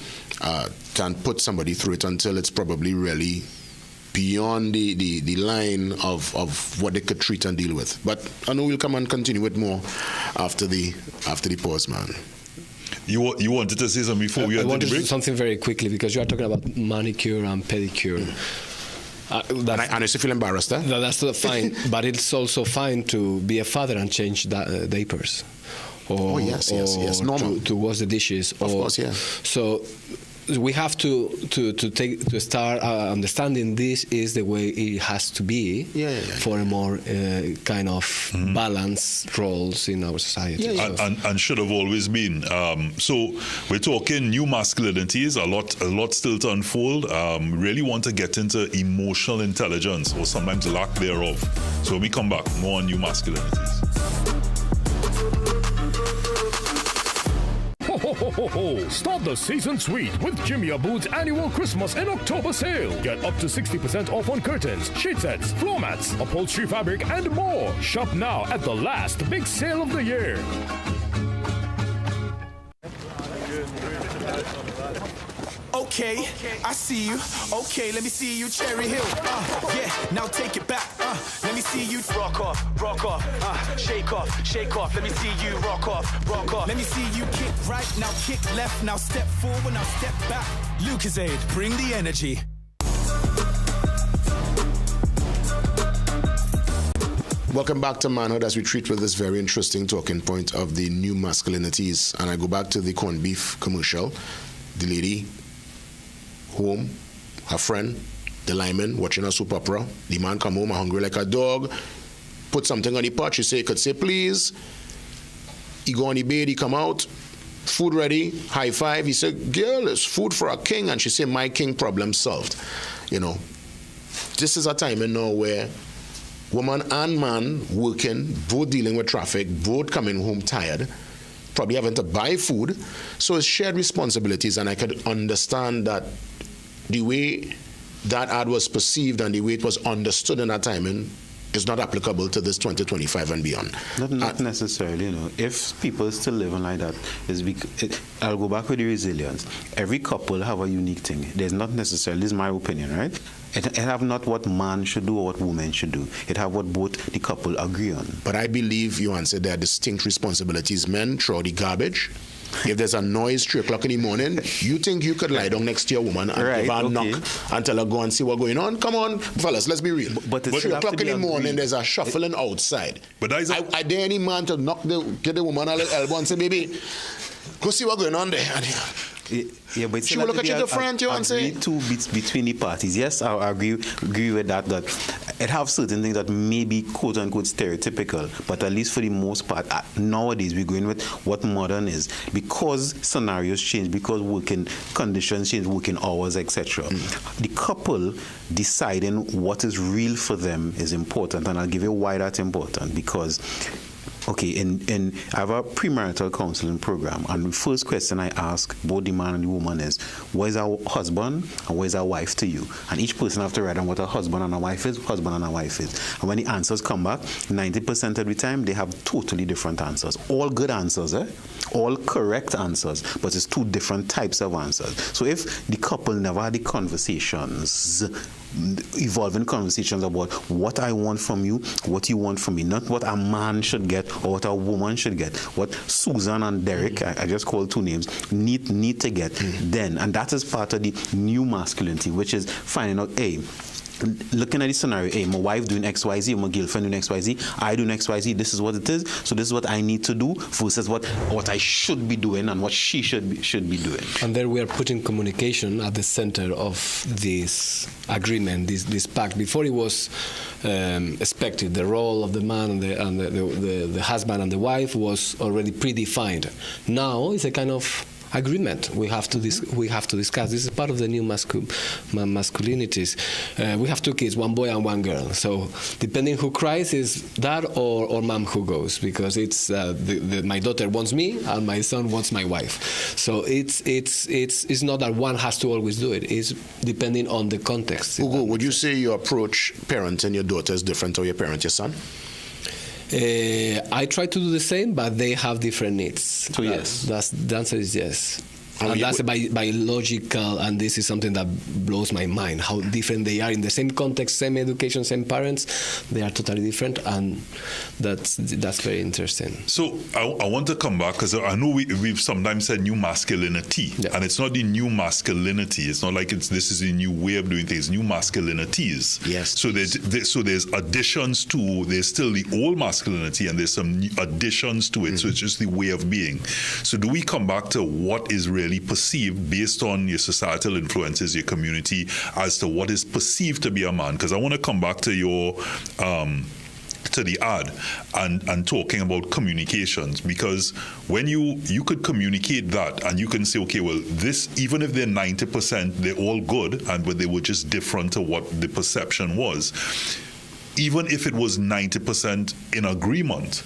than put somebody through it until it's probably really beyond the line of what they could treat and deal with. But I know we'll come and continue with more after the pause, man. You wanted to say something before we I had wanted the break? to say something very quickly, because you are talking about manicure and pedicure. And I used to feel embarrassed, eh? That's fine, but it's also fine to be a father and change diapers. Or, yes, normal. To wash the dishes. Of course, yeah. So we have to start understanding this is the way it has to be for a more kind of balanced roles in our society. And should have always been. So we're talking new masculinities, a lot still to unfold. Really want to get into emotional intelligence, or sometimes lack thereof. So when we come back, more on new masculinities. Start the season sweet with Jimmy Abood's annual Christmas and October sale. Get up to 60% off on curtains, sheet sets, floor mats, upholstery fabric, and more. Shop now at the last big sale of the year. Okay, I see you. Okay, let me see you, Cherry Hill. Yeah, now take it back. Let me see you rock off, shake off. Let me see you rock off. Let me see you kick right, now kick left, now step forward, now step back. Lucozade, bring the energy. Welcome back to Manhood, as we treat with this very interesting talking point of the new masculinities. And I go back to the corned beef commercial. The lady home, her friend, the lineman, watching a soap opera. The man come home hungry like a dog, put something on the pot. She could say, please. He go on the bed, he come out, food ready, high five. He said, girl, it's food for a king. And she said, my king, problem solved. This is a time now where woman and man working, both dealing with traffic, both coming home tired, probably having to buy food. So it's shared responsibilities, and I could understand that the way that ad was perceived and the way it was understood in that timing is not applicable to this 2025 and beyond. Not necessarily, If people still living like that, I'll go back with the resilience. Every couple have a unique thing. There's not necessarily, this is my opinion, right? It have not what man should do or what woman should do. It have what both the couple agree on. But I believe you answered there are distinct responsibilities. Men throw the garbage. If there's a noise 3 o'clock in the morning, you think you could lie down next to your woman and give her a knock and tell her go and see what's going on? Come on, fellas, let's be real. But 3 o'clock in the morning, there's a shuffling outside. But I dare any man to get the woman a little elbow and say, baby, go see what's going on there. Yeah, but she will look at you different, you want to say? Two bits between the parties. Yes, I agree with that it have certain things that may be quote unquote stereotypical, but at least for the most part, nowadays we're going with what modern is, because scenarios change, because working conditions change, working hours, etc. The couple deciding what is real for them is important, and I'll give you why that's important. Because okay, I have a premarital counseling program, and the first question I ask both the man and the woman is, what is our husband and what is our wife to you? And each person have to write down what a husband and a wife is, And when the answers come back, 90% of the time, they have totally different answers. All good answers, all correct answers, but it's two different types of answers. So if the couple never had the conversations, evolving conversations about what I want from you, what you want from me, not what a man should get or what a woman should get, what Susan and Derek, I just called two names, need to get then. And that is part of the new masculinity, which is finding out, hey, looking at the scenario, hey, my wife doing XYZ, my girlfriend doing XYZ, I doing XYZ, this is what it is, so this is what I need to do versus what I should be doing and what she should be doing. And there we are putting communication at the center of this agreement, this pact. Before it was expected, the role of the man and the husband and the wife was already predefined. Now it's a kind of agreement we have to discuss. This is part of the new masculinities. We have 2 kids, 1 boy and 1 girl. So depending who cries, is dad or mom who goes, because it's my daughter wants me and my son wants my wife. So it's not that one has to always do it. It's depending on the context. Hugo, would you say your approach parenting your daughter is different or your parent your son? I try to do the same, but they have different needs. So yes, the answer is yes. And that's biological, and this is something that blows my mind, how different they are in the same context, same education, same parents. They are totally different, and that's very interesting. So I want to come back, because I know we've sometimes said new masculinity, and it's not the new masculinity. It's not like this is a new way of doing things. New masculinities. Yes. So there's additions to, there's still the old masculinity, and there's some new additions to it. Mm-hmm. So it's just the way of being. So do we come back to what is really perceived based on your societal influences, your community, as to what is perceived to be a man? Because I want to come back to your to the ad and talking about communications, because when you could communicate that and you can say, okay, well, this, even if they're 90%, they're all good, but they were just different to what the perception was. Even if it was 90% in agreement,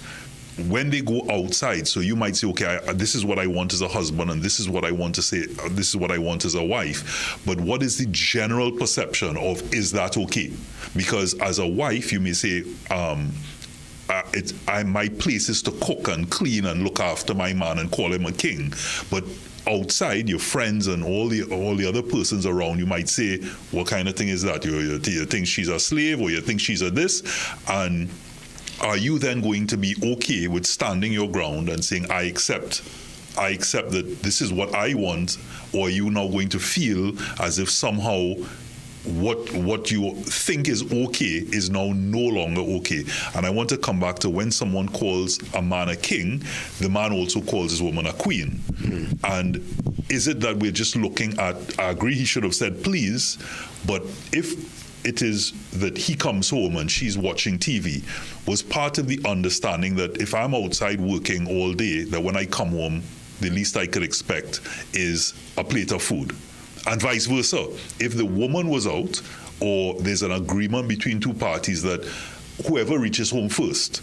when they go outside, so you might say, okay, this is what I want as a husband, and this is what I want to say, this is what I want as a wife. But what is the general perception of, is that okay? Because as a wife, you may say, my place is to cook and clean and look after my man and call him a king. But outside, your friends and all the other persons around you might say, what kind of thing is that? You think she's a slave, or you think she's a this? And are you then going to be okay with standing your ground and saying, I accept that this is what I want? Or are you now going to feel as if somehow what you think is okay is now no longer okay? And I want to come back to, when someone calls a man a king, the man also calls his woman a queen. Mm-hmm. And is it that we're just looking at, I agree he should have said please, but if it is that he comes home and she's watching TV, was part of the understanding that if I'm outside working all day, that when I come home, the least I could expect is a plate of food, and vice versa. If the woman was out, or there's an agreement between 2 parties that whoever reaches home first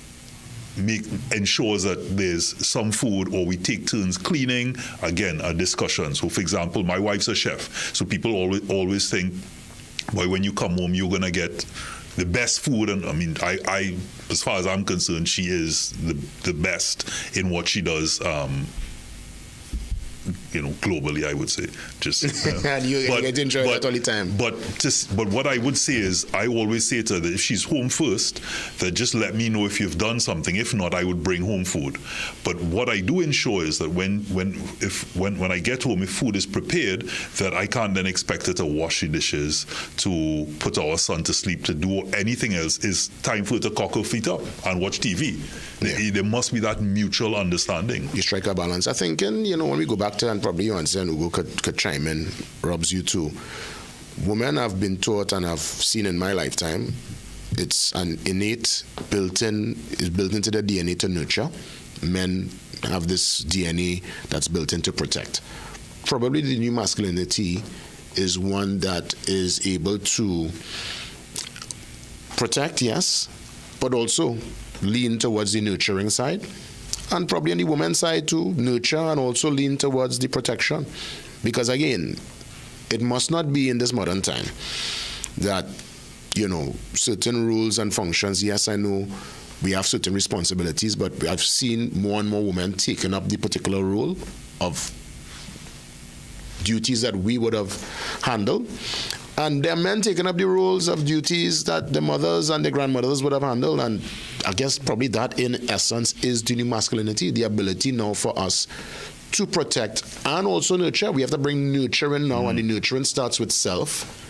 ensures that there's some food, or we take turns cleaning, again, a discussion. So, for example, my wife's a chef, so people always think, boy, when you come home, you're gonna get the best food. And I mean, I as far as I'm concerned, she is the best in what she does. Globally, I would say. Just and you get enjoy that all the time. But what I would say is, I always say to her that if she's home first, that just let me know if you've done something. If not, I would bring home food. But what I do ensure is that when I get home, if food is prepared, that I can't then expect her to wash the dishes, to put our son to sleep, to do anything else. It's time for her to cock her feet up and watch TV. Yeah. There must be that mutual understanding. You strike a balance. I think, and when we go back to, and probably you and Hugo could chime in, Robs, you too. Women have been taught, and I've seen in my lifetime, it's an innate, built into the DNA to nurture. Men have this DNA that's built in to protect. Probably the new masculinity is one that is able to protect, yes, but also lean towards the nurturing side. And probably on the woman's side too, nurture and also lean towards the protection. Because again, it must not be in this modern time that, certain rules and functions, yes, I know we have certain responsibilities, but I've seen more and more women taking up the particular role of duties that we would have handled. And there are men taking up the roles of duties that the mothers and the grandmothers would have handled. And I guess probably that, in essence, is the new masculinity, the ability now for us to protect and also nurture. We have to bring nurturing now, and the nurturing starts with self.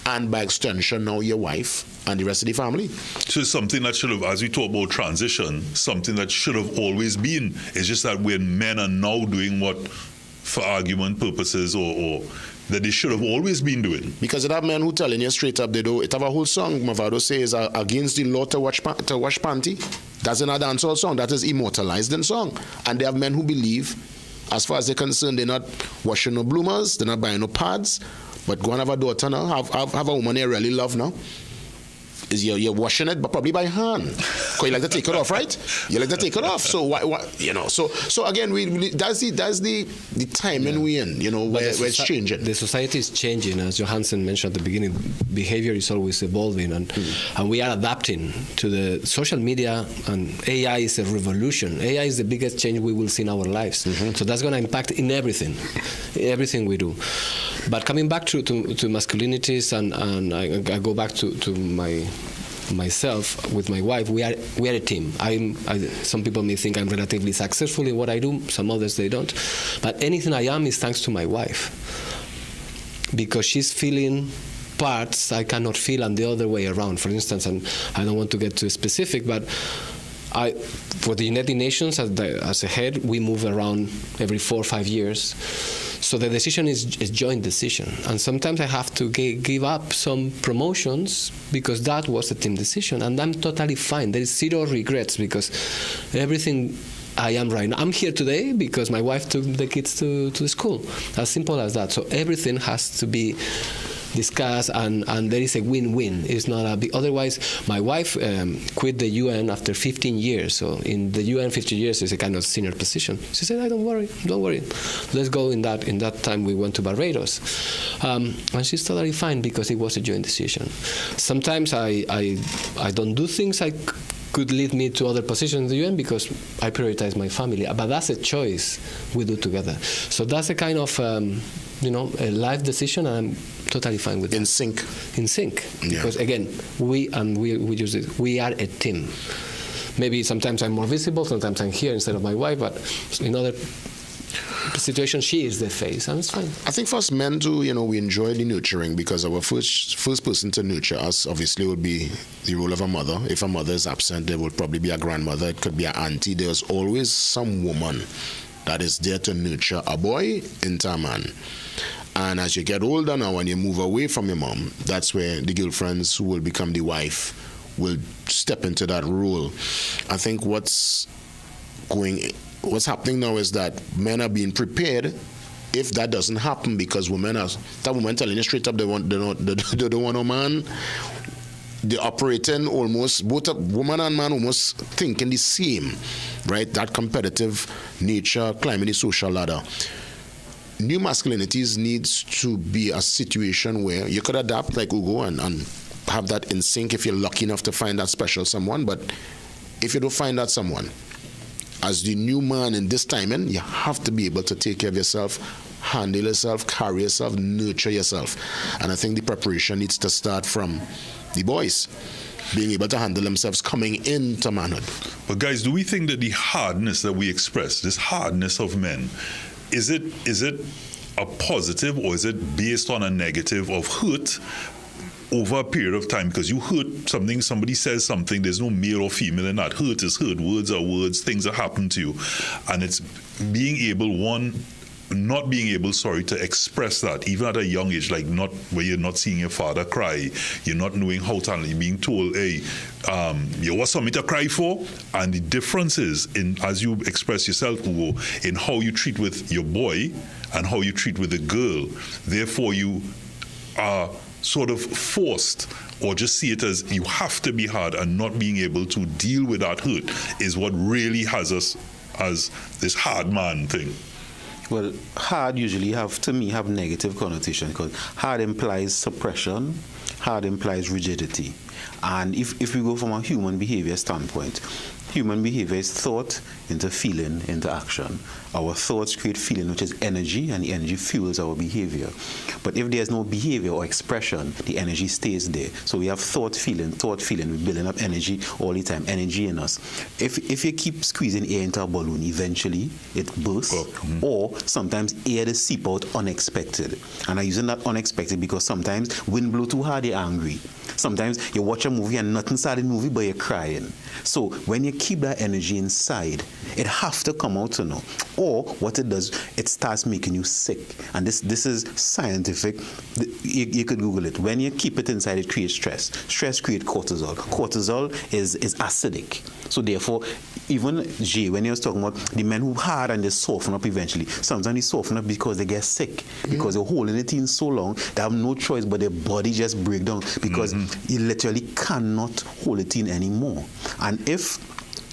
and by extension now your wife and the rest of the family. So it's something that should have, as we talk about transition, something that should have always been. It's just that when men are now doing what, for argument purposes, or that they should have always been doing. Because it have men who telling you straight up, they do. It have a whole song, Mavado says, against the law to wash panty. That's in a dancehall song. That is immortalized in song. And they have men who believe, as far as they're concerned, they're not washing no bloomers, they're not buying no pads, but go and have a daughter now, have a woman they really love now. Is you're washing it, but probably by hand. Because you like to take it off, right? You like to take it off. So why you know? So again, that's the timing we in. You know, where it's changing. The society is changing, as Johansen mentioned at the beginning. Behavior is always evolving, and we are adapting to the social media. And AI is a revolution. AI is the biggest change we will see in our lives. So that's going to impact in everything we do. But coming back to masculinities, and I go back to myself with my wife, we are a team. Some people may think I'm relatively successful in what I do, some others they don't. But anything I am is thanks to my wife, because she's feeling parts I cannot feel, and the other way around. For instance, and I don't want to get too specific, but for the United Nations as a head, we move around every 4 or 5 years. So the decision is joint decision, and sometimes I have to give up some promotions because that was a team decision, and I'm totally fine. There is zero regrets, because everything I am right now, I'm here today because my wife took the kids to the school. As simple as that. So everything has to be discuss, and there is a win-win. It's not a big. Otherwise, my wife quit the UN after 15 years. So in the UN, 15 years is a kind of senior position. She said, "Don't worry. Let's go." In that time, we went to Barbados, and she's totally fine because it was a joint decision. Sometimes I don't do things I could lead me to other positions in the UN because I prioritize my family. But that's a choice we do together. So that's a kind of a life decision, and I'm totally fine with it. In sync. Because again, we use it. We are a team. Maybe sometimes I'm more visible, sometimes I'm here instead of my wife, but in other situations, she is the face, and it's fine. I think for us men too, we enjoy the nurturing, because our first person to nurture us obviously would be the role of a mother. If a mother is absent, there would probably be a grandmother. It could be an auntie. There's always some woman that is there to nurture a boy into a man. And as you get older now and you move away from your mom, that's where the girlfriends who will become the wife will step into that role. I think what's happening now is that men are being prepared if that doesn't happen, because that woman telling you straight up they don't want a man. They're operating almost, both woman and man almost thinking the same, right? That competitive nature climbing the social ladder. New masculinities needs to be a situation where you could adapt like Ugo and have that in sync if you're lucky enough to find that special someone. But if you don't find that someone, as the new man in this timing, you have to be able to take care of yourself, handle yourself, carry yourself, nurture yourself. And I think the preparation needs to start from the boys being able to handle themselves coming into manhood. But guys, do we think that the hardness that we express, this hardness of men, is it a positive, or is it based on a negative of hurt over a period of time? Because you hurt something, somebody says something, there's no male or female in that. Hurt is hurt, words are words, things that happen to you. And it's being able, not being able, to express that, even at a young age, like not where you're not seeing your father cry, you're not knowing how to, you're being told, hey, you want something to cry for? And the difference is, as you express yourself, Ugo, in how you treat with your boy and how you treat with the girl. Therefore, you are sort of forced, or just see it as you have to be hard, and not being able to deal with that hurt is what really has us as this hard man thing. Well, hard usually have negative connotation, because hard implies suppression, hard implies rigidity. And if we go from a human behavior standpoint, Human behavior is thought into feeling into action. Our thoughts create feeling, which is energy, and the energy fuels our behavior. But if there's no behavior or expression, the energy stays there. So we have thought, feeling, we're building up energy all the time, energy in us. If you keep squeezing air into a balloon, eventually it bursts, or sometimes air is seep out unexpected. And I'm using that unexpected because sometimes wind blow too hard, you're angry. Sometimes you watch a movie and nothing started the movie, but you're crying. So when you keep that energy inside, it have to come out, Or what it does, it starts making you sick. And this is scientific. You could Google it. When you keep it inside, it creates stress. Stress creates cortisol. Cortisol is acidic. So therefore, even Jay, when he was talking about the men who hard and they soften up eventually, sometimes they soften up because they get sick, because they're holding it in so long, they have no choice but their body just break down because you literally cannot hold it in anymore. And if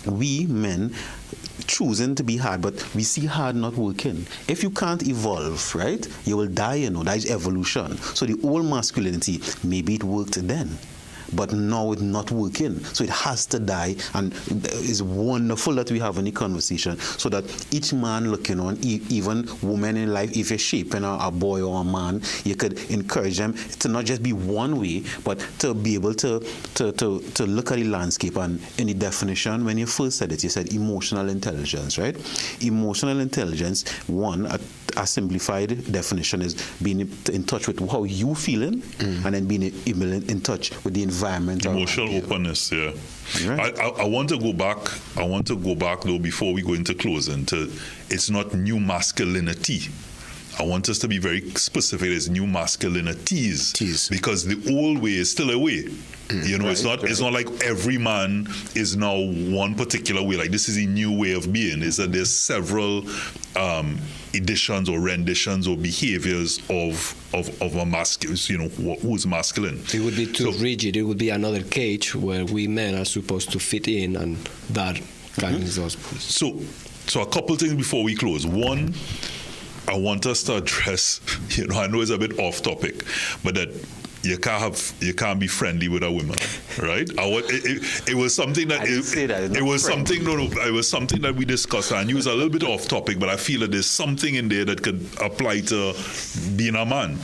we men choosing to be hard, but we see hard not working. If you can't evolve, right, you will die, that is evolution. So the old masculinity, maybe it worked then, but now it's not working. So it has to die, and it's wonderful that we have any conversation so that each man looking on, even women in life, if you're shaping a boy or a man, you could encourage them to not just be one way, but to be able to look at the landscape. And in the definition, when you first said it, you said emotional intelligence, right? Emotional intelligence, one, a simplified definition is being in touch with how you feeling, and then being in touch with the environment. Emotional openness, yeah. Right. I want to go back. I want to go back though before we go into closing. It's not new masculinity. I want us to be very specific. It's new masculinities, because the old way is still a way. It's not like every man is now one particular way. Like this is a new way of being. Is that there's several editions or renditions or behaviors of a masculine, who's masculine. It would be too rigid. It would be another cage where we men are supposed to fit in, and that kind of So a couple things before we close. One, I want us to address, I know it's a bit off topic, but that you can't be friendly with a woman, right? It was something that it was something that we discussed. I knew it was a little bit off topic, but I feel that there's something in there that could apply to being a man.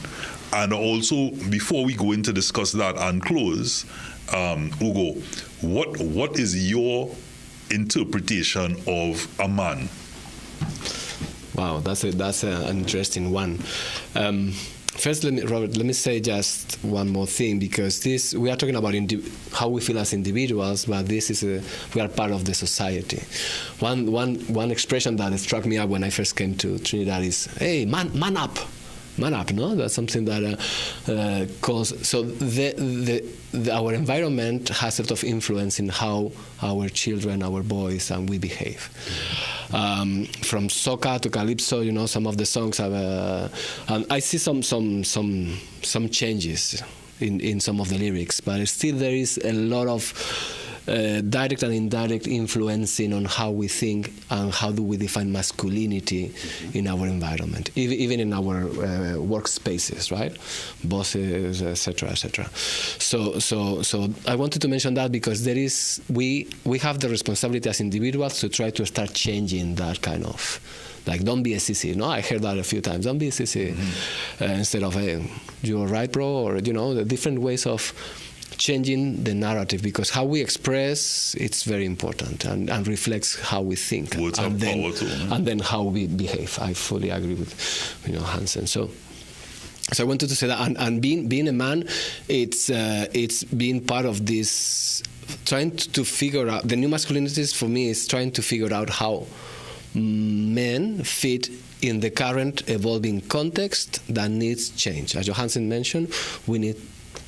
And also, before we go into discuss that and close, Ugo, what is your interpretation of a man? Wow, that's an interesting one. First, Robert, let me say just one more thing, because we are talking about how we feel as individuals, but we are part of the society. One expression that struck me up when I first came to Trinidad is, "Hey, man up." Man up, no? That's something that calls. So our environment has a lot of influence in how our children, our boys, and we behave. From soca to calypso, some of the songs have. And I see some changes in some of the lyrics, but still there is a lot of direct and indirect influencing on how we think and how do we define masculinity in our environment, even in our workspaces, right? Bosses, etc., etc. So I wanted to mention that because we have the responsibility as individuals to try to start changing that kind of. Like, don't be a sissy. No, I heard that a few times. Don't be a sissy. Instead of, hey, you all right, bro? Or, the different ways of changing the narrative, because how we express, it's very important and reflects how we think. Words have power too. And then how we behave. I fully agree with Hansen. So I wanted to say that. And being a man, it's being part of this, trying to figure out, the new masculinities for me is trying to figure out how men fit in the current evolving context that needs change. As Johansen mentioned, we need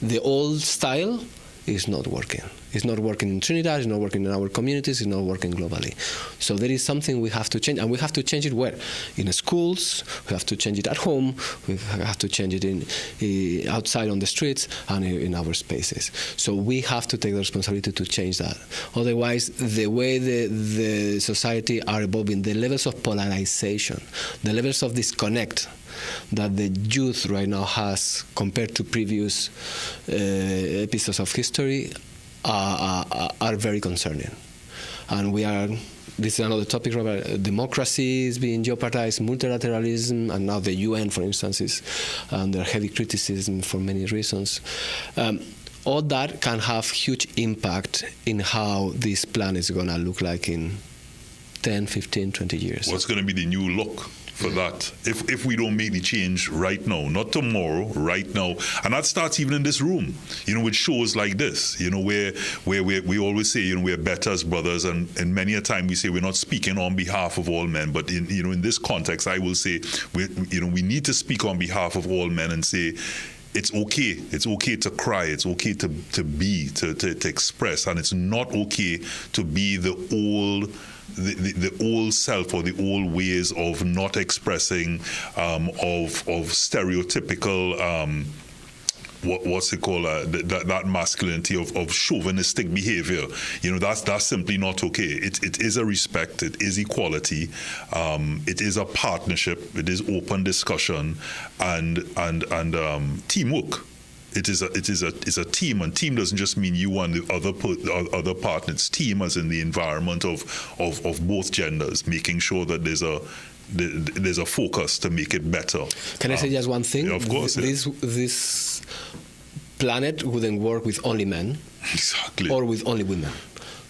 the old style is not working. It's not working in Trinidad, it's not working in our communities, it's not working globally. So there is something we have to change, and we have to change it where? In the schools, we have to change it at home, we have to change it outside on the streets and in our spaces. So we have to take the responsibility to change that. Otherwise, the way the society are evolving, the levels of polarization, the levels of disconnect that the youth right now has compared to previous episodes of history are very concerning. And this is another topic, Robert. Democracy is being jeopardized, multilateralism, and now the UN, for instance, is under heavy criticism for many reasons. All that can have huge impact in how this plan is going to look like in 10, 15, 20 years. What's going to be the new look for that if we don't make the change right now, not tomorrow, right now? And that starts even in this room, with shows like this, where we always say, we're better as brothers, and many a time we say we're not speaking on behalf of all men, but in this context, I will say we need to speak on behalf of all men and say, it's okay. It's okay to cry. It's okay to be, to express, and it's not okay to be the old self or the old ways of not expressing, of stereotypical, what's it called, that masculinity of chauvinistic behavior. That's simply not okay. It is a respect. It is equality. It is a partnership. It is open discussion and teamwork. It is a team, and team doesn't just mean you and the other partner. It's team as in the environment of both genders, making sure that there's a focus to make it better. Can I say just one thing? Yeah, of course. This planet wouldn't work with only men, exactly, or with only women.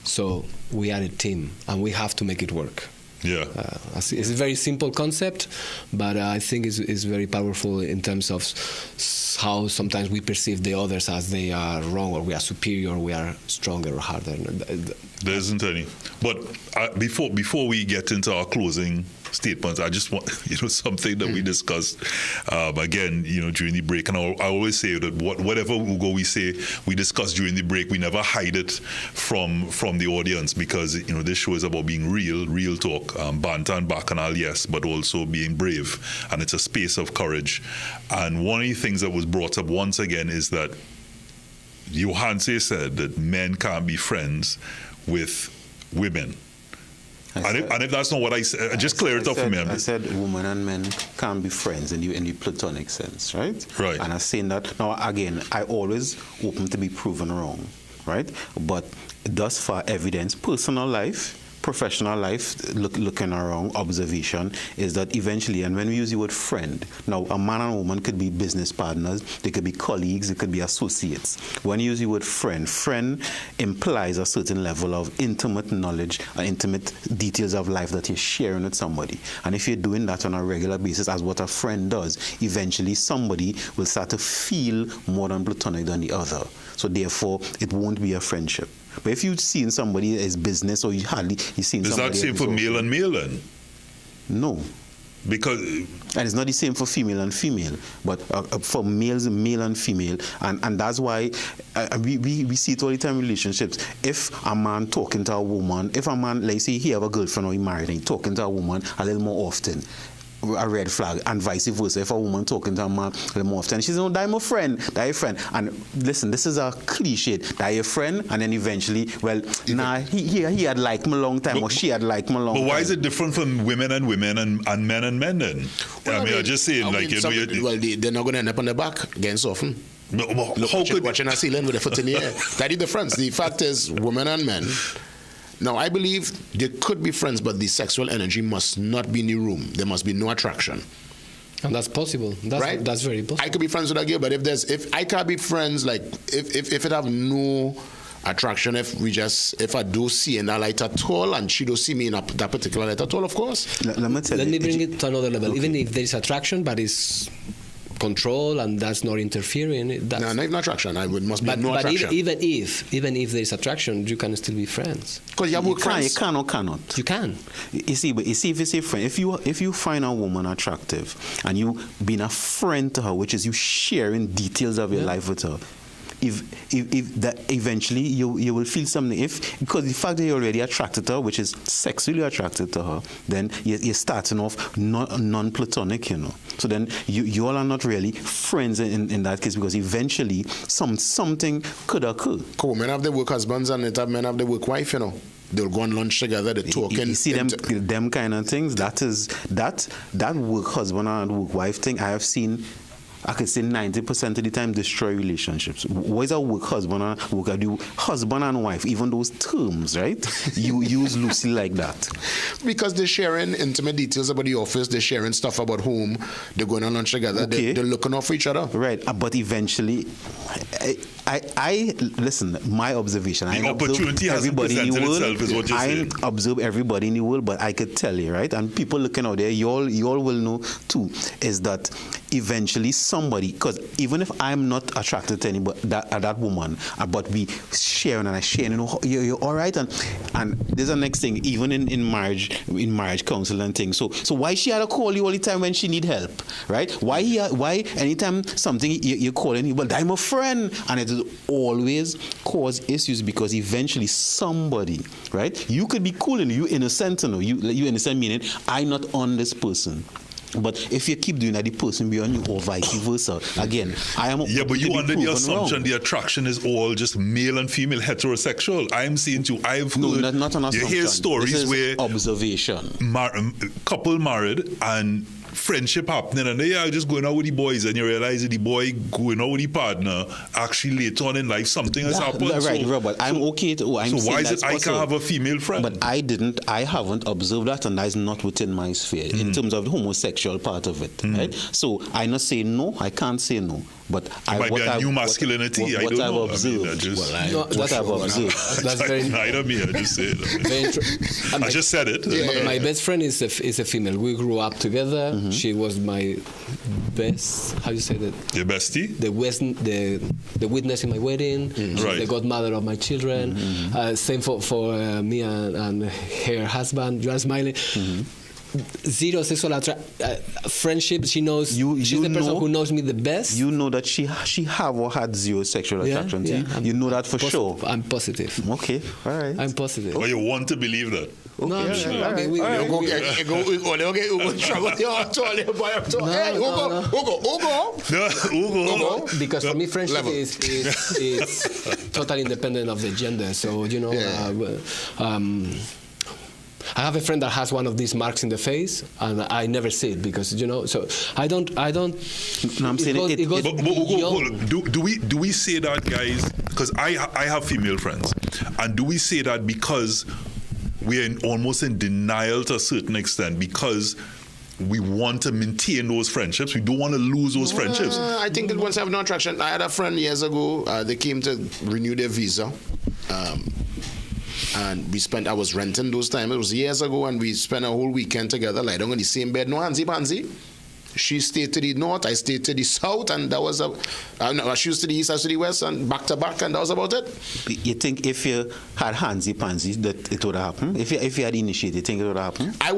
So we are a team, and we have to make it work. Yeah, it's a very simple concept, but I think it's very powerful in terms of how sometimes we perceive the others as they are wrong, or we are superior, or we are stronger or harder. There isn't any. But before we get into our closing statements, I just want something that we discussed again during the break, and I always say that whatever Ugo we say we discuss during the break, we never hide it from the audience, because this show is about being real talk, banter and bacchanal, yes, but also being brave, and it's a space of courage. And one of the things that was brought up once again is that Johanse said that men can't be friends with women. And if that's not what I said, just clear it up for me. I said women and men can't be friends in the platonic sense, right? Right. And I'm saying that, now again, I always open to be proven wrong, right? But thus far, evidence, personal life, professional life, looking around, observation, is that eventually, and when we use the word friend, now a man and a woman could be business partners, they could be colleagues, they could be associates. When you use the word friend implies a certain level of intimate knowledge, intimate details of life that you're sharing with somebody. And if you're doing that on a regular basis, as what a friend does, eventually somebody will start to feel more than platonic than the other. So therefore, it won't be a friendship. But if you've seen somebody as business, or you've seen somebody... Is that same for male and male then? No. Because... And it's not the same for female and female, but for males, male and female. And that's why we see it all the time in relationships. If a man talking to a woman, if a man, like say he have a girlfriend or he married and he talking to a woman a little more often, a red flag, and vice versa. If a woman talking to a man a little more often, she says, "No, that's my friend, that's your friend." And listen, this is a cliche. That's your friend, and then eventually, well, he had liked me a long time, or she had liked me a long time. But why is it different from women and women and men and men then? Well, I'm just saying, they're not going to end up on their back against often. Watching a ceiling with a foot in the air. That is the difference. The fact is, women and men. Now, I believe they could be friends, but the sexual energy must not be in the room. There must be no attraction. And that's possible. That's very possible. I could be friends with a girl, but if I can't be friends, like if it have no attraction, if I do see in that light at all, and she don't see me in that particular light at all, of course. Let me bring it to another level. Okay. Even if there is attraction, but it's control and that's not interfering. No, not even attraction. Must be no attraction. Even if there is attraction, you can still be friends. Because you can or cannot. You can. You see, if you say friend, if you find a woman attractive and you being a friend to her, which is you sharing details of your life with her, if that eventually you will feel something, because the fact that you're already attracted to her, which is sexually attracted to her, then you're starting off non-platonic, so then you all are not really friends in that case, because eventually something could occur. Cool. Men have their work husbands and men have their work wife, they'll go on lunch together, they're talking. You see them kind of things. That work husband and work wife thing I have seen I could say 90% of the time destroy relationships. What is a work husband and work? Do husband and wife, even those terms, right? You use loosely like that. Because they're sharing intimate details about the office, they're sharing stuff about home, they're going on lunch together, they're looking out for each other. Right, but eventually, I listen, my observation, the opportunity hasn't presented itself is what you're saying. I observe everybody in the world, but I could tell you, right, and people looking out there, you all will know too, is that eventually somebody, because even if I'm not attracted to anybody, that woman, but we sharing and I share, you're all right, and there's the next thing, even in marriage counsel and things. So why she had to call you all the time when she need help, right? Why anytime something you're calling you, but I'm a friend, and it will always cause issues because eventually somebody, right? You could be cool and you innocent, you innocent meaning I'm not on this person. But if you keep doing that, the person beyond you, or vice versa. Again, I am. Yeah, but you under the assumption the attraction is all just male and female heterosexual. I'm saying to you, I've heard, not an assumption. You hear stories where observation, couple married and friendship happening, and they are just going out with the boys, and you realize that the boy going out with the partner actually later on in life something has happened. Right, Robert. I'm okay. So why is it I can't have a female friend? But I haven't observed that, and that is not within my sphere in terms of the homosexual part of it. Right. So I not say no. I can't say no. But it might be a new masculinity. I don't know. Observed, what I've observed. That's very. I don't mean. I just say it. I just said it. Yeah. My best friend is a female. We grew up together. She was my best. How do you say that? Your bestie. The witness in my wedding. Right. The godmother of my children. Same for me and her husband. You are smiling. Zero sexual friendship. She knows. She's the person who knows me the best. You know that she have or had zero sexual attraction to you. You know that for sure. I'm positive. Okay, all right. I'm positive. Well, you want to believe that. Okay. No, I'm sure. I mean, Ugo. Because for me, friendship is totally independent of the gender. So I have a friend that has one of these marks in the face, and I never see it because So I don't. No, I'm saying it goes. But do we say that, guys? Because I have female friends, and do we say that because we're almost in denial to a certain extent because we want to maintain those friendships? We don't want to lose those friendships. I think it was have no attraction. I had a friend years ago. They came to renew their visa. And I was renting those times. It was years ago, and we spent a whole weekend together, lie down on the same bed, no handsy-pansy. She stayed to the north, I stayed to the south, and that was she was to the east, I was to the west, and back to back, and that was about it. You think if you had handsy-pansy that it would have happened? If you had initiated, you think it would have happened? I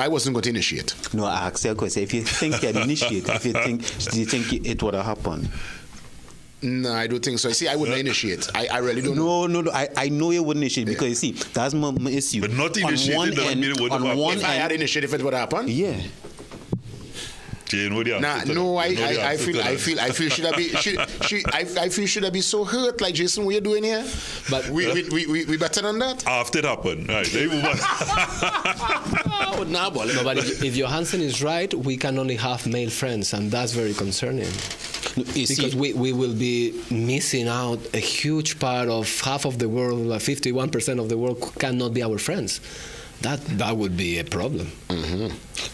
wasn't going to initiate. No, I asked you a question. If you think you had initiated, do you think it would have happened? No, I don't think so. See, I wouldn't initiate. I really don't know. No. I know you wouldn't initiate because, you see, that's my issue. But not initiated doesn't mean it wouldn't happen. If I had initiated, it would happen? Yeah. Jane, what do you have I feel should I be so hurt like Jason, what you doing here? But we better than that. After it happened, right? They move on. But if your Hansen is right, we can only have male friends, and that's very concerning. Because we will be missing out a huge part of half of the world, 51% of the world cannot be our friends. That would be a problem.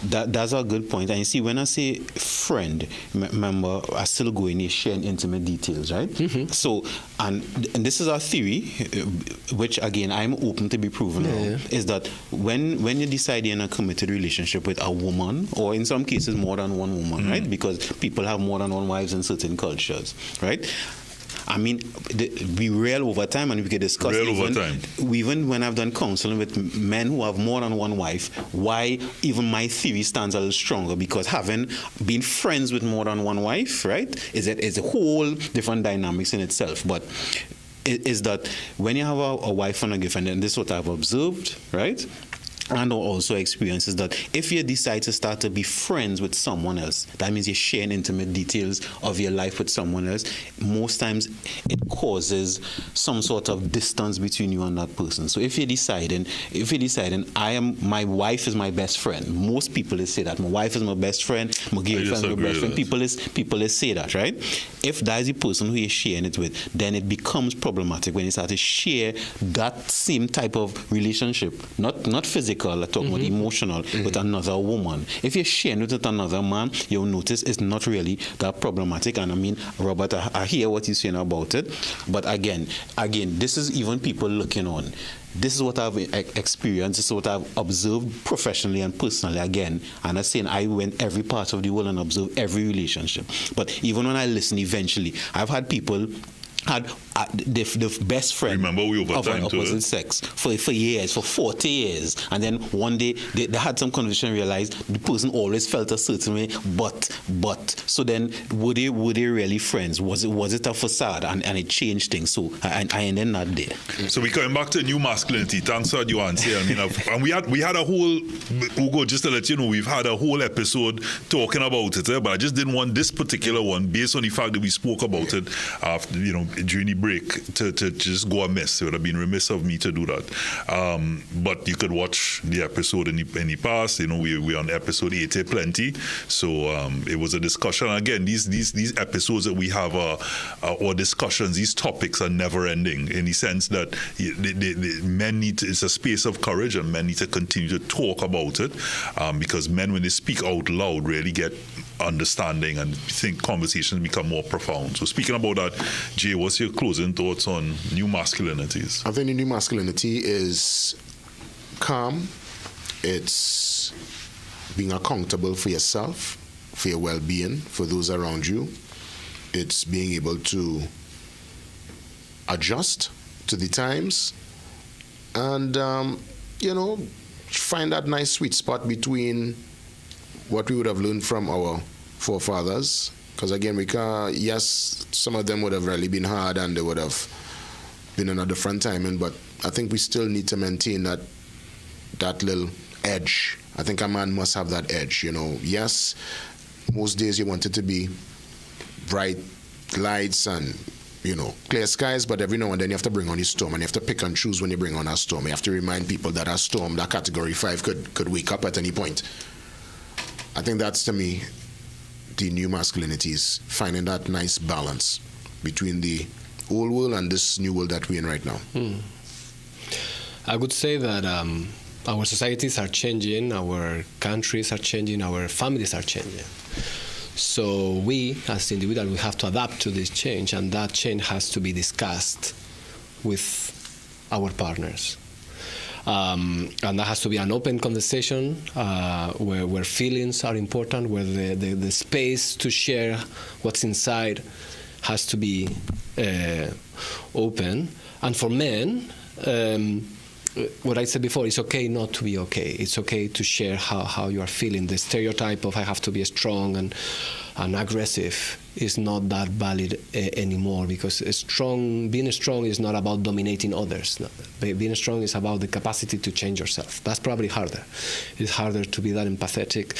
That's a good point. And you see, when I say friend, remember, I still go in here sharing intimate details, right? So, and this is our theory, which again I'm open to be proven wrong, is that when you decide you're in a committed relationship with a woman, or in some cases more than one woman, right? Because people have more than one wives in certain cultures, right? I mean, we real over time, and we can discuss even when I've done counseling with men who have more than one wife, why even my theory stands a little stronger, because having been friends with more than one wife, right, is a whole different dynamics in itself. But is that when you have a wife and a girlfriend, and this is what I've observed, right? and also experiences that if you decide to start to be friends with someone else, that means you're sharing intimate details of your life with someone else. Most times it causes some sort of distance between you and that person. So if you're deciding my wife is my best friend, most people say that my wife is my best friend, my girlfriend is my best friend. People say that, right? If that is the person who you're sharing it with, then it becomes problematic when you start to share that same type of relationship, not physical, I'm talking about emotional, with another woman. If you're sharing it with another man, you'll notice it's not really that problematic. And I mean, Robert, I hear what you're saying about it, but again, this is even people looking on. This is what I've experienced. This is what I've observed professionally and personally. Again, and I'm saying I went every part of the world and observed every relationship. But even when I listen, eventually, I've had people had the best friend of an opposite sex for years, for 40 years. And then one day they had some conversation and realized the person always felt a certain way, but so then were they really friends? Was it a facade and it changed things? So I ended not there. So we're coming back to new masculinity. Thanks for your answer. I mean, and we had a whole, Ugo, just to let you know, we've had a whole episode talking about it, but I just didn't want this particular one, based on the fact that we spoke about it after, during the break, to just go amiss. It would have been remiss of me to do that. But you could watch the episode in the past. We're on episode 80 plenty. So it was a discussion. Again, these episodes that we have or discussions, these topics are never ending, in the sense that men it's a space of courage, and men need to continue to talk about it, because men, when they speak out loud, really get understanding, and think conversations become more profound. So speaking about that, Jay, what's your closing thoughts on new masculinities? I think the new masculinity is calm. It's being accountable for yourself, for your well-being, for those around you. It's being able to adjust to the times and, find that nice sweet spot between what we would have learned from our forefathers. Because again, yes, some of them would have really been hard and they would have been on a different timing, but I think we still need to maintain that little edge. I think a man must have that edge, Yes, most days you want it to be bright lights and, clear skies, but every now and then you have to bring on a storm, and you have to pick and choose when you bring on a storm. You have to remind people that a storm, that category 5 could wake up at any point. I think that's, to me, the new masculinity is finding that nice balance between the old world and this new world that we're in right now. I would say that our societies are changing, our countries are changing, our families are changing. So we, as individuals, we have to adapt to this change, and that change has to be discussed with our partners. And that has to be an open conversation where feelings are important, where the space to share what's inside has to be open. And for men, what I said before, it's okay not to be okay. It's okay to share how you are feeling. The stereotype of I have to be strong and aggressive is not that valid anymore, because being strong is not about dominating others. No. Being strong is about the capacity to change yourself. That's probably harder. It's harder to be that empathetic.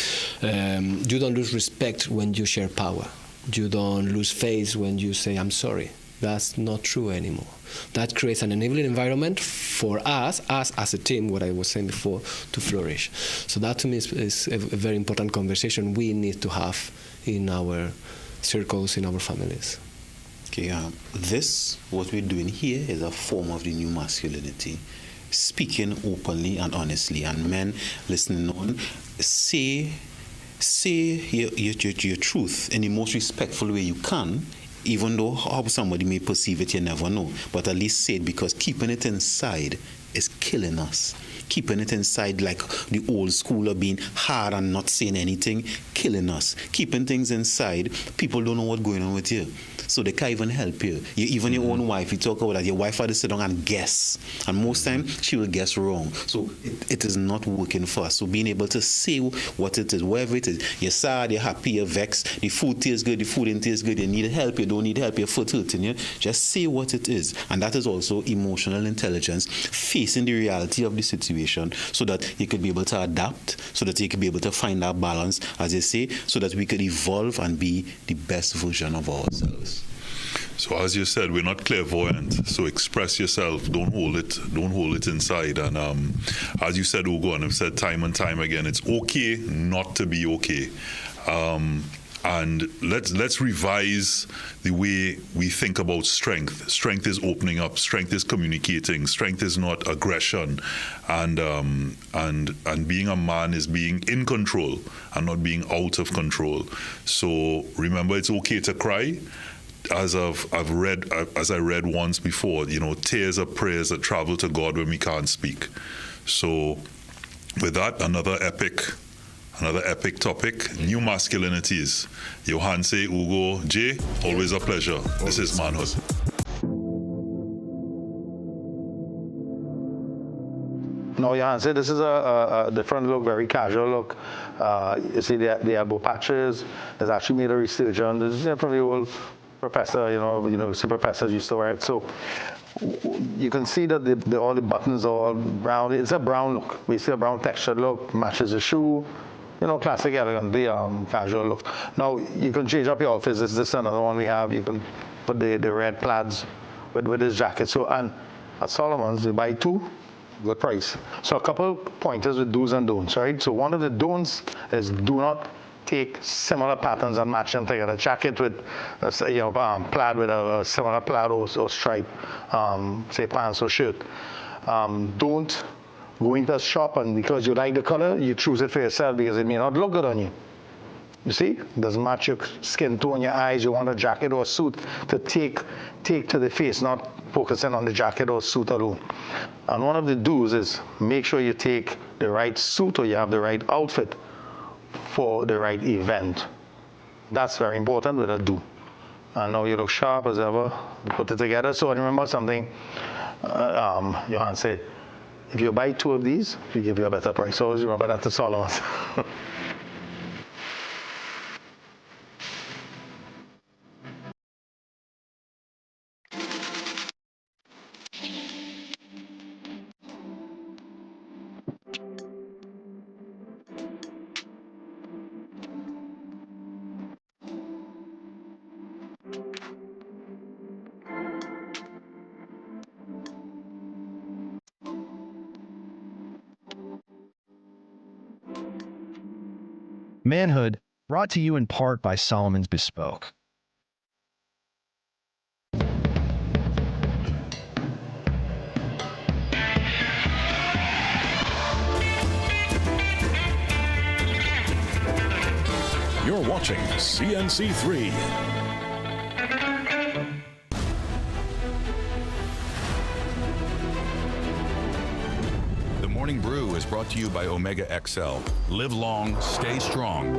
You don't lose respect when you share power. You don't lose faith when you say, I'm sorry. That's not true anymore. That creates an enabling environment for us as a team, what I was saying before, to flourish. So that to me is a very important conversation we need to have in our circles, in our families. Okay, what we're doing here is a form of the new masculinity. Speaking openly and honestly, and men listening on, say your truth in the most respectful way you can. Even though how somebody may perceive it, you never know. But at least say it, because keeping it inside is killing us. Keeping it inside, like the old school of being hard and not saying anything, killing us. Keeping things inside, people don't know what's going on with you. So they can't even help you. Even your own wife, you talk about that, your wife had to sit down and guess. And most time, she will guess wrong. So it is not working for us. So being able to say what it is, wherever it is, you're sad, you're happy, you're vexed, the food tastes good, the food didn't taste good, you need help, you don't need help, your foot hurting you, just say what it is. And that is also emotional intelligence, facing the reality of the situation so that you could be able to adapt, so that you could be able to find that balance, as you say, so that we could evolve and be the best version of ourselves. So as you said, we're not clairvoyant. So express yourself. Don't hold it inside. And as you said, Ugo, and I've said time and time again, it's okay not to be okay. And let's revise the way we think about strength. Strength is opening up. Strength is communicating. Strength is not aggression. And being a man is being in control and not being out of control. So remember, it's okay to cry. As I read once before, tears are prayers that travel to God when we can't speak. So with that, another epic topic, new masculinities. Johanse, Ugo, Jay, always a pleasure. This is Manhood. No, Johanse, this is a different look, very casual look. You see the elbow patches. There's actually made a resurgence. This is from the old professor, some professors used to wear it. So you can see that all the buttons are all brown. It's a brown look. We see a brown textured look, matches the shoe. Classic, elegant, casual look. Now, you can change up your outfits. This is another one we have. You can put the red plaids with this jacket. So, and at Solomon's, you buy two, good price. So a couple pointers with do's and don'ts, right? So one of the don'ts is do not take similar patterns and match them together. Jacket with, plaid with a similar plaid or stripe, say pants or shirt. Don't go into a shop and because you like the color, you choose it for yourself because it may not look good on you. You see, it doesn't match your skin tone, your eyes. You want a jacket or a suit to take to the face, not focusing on the jacket or suit alone. And one of the do's is make sure you take the right suit or you have the right outfit for the right event. That's very important with a do. And now you look sharp as ever, put it together. So remember something Johan said, if you buy two of these, we give you a better price. So remember that to Solomon's. Manhood, brought to you in part by Solomon's Bespoke. You're watching CNC3. The Morning Brew is brought to you by Omega XL. Live long, stay strong.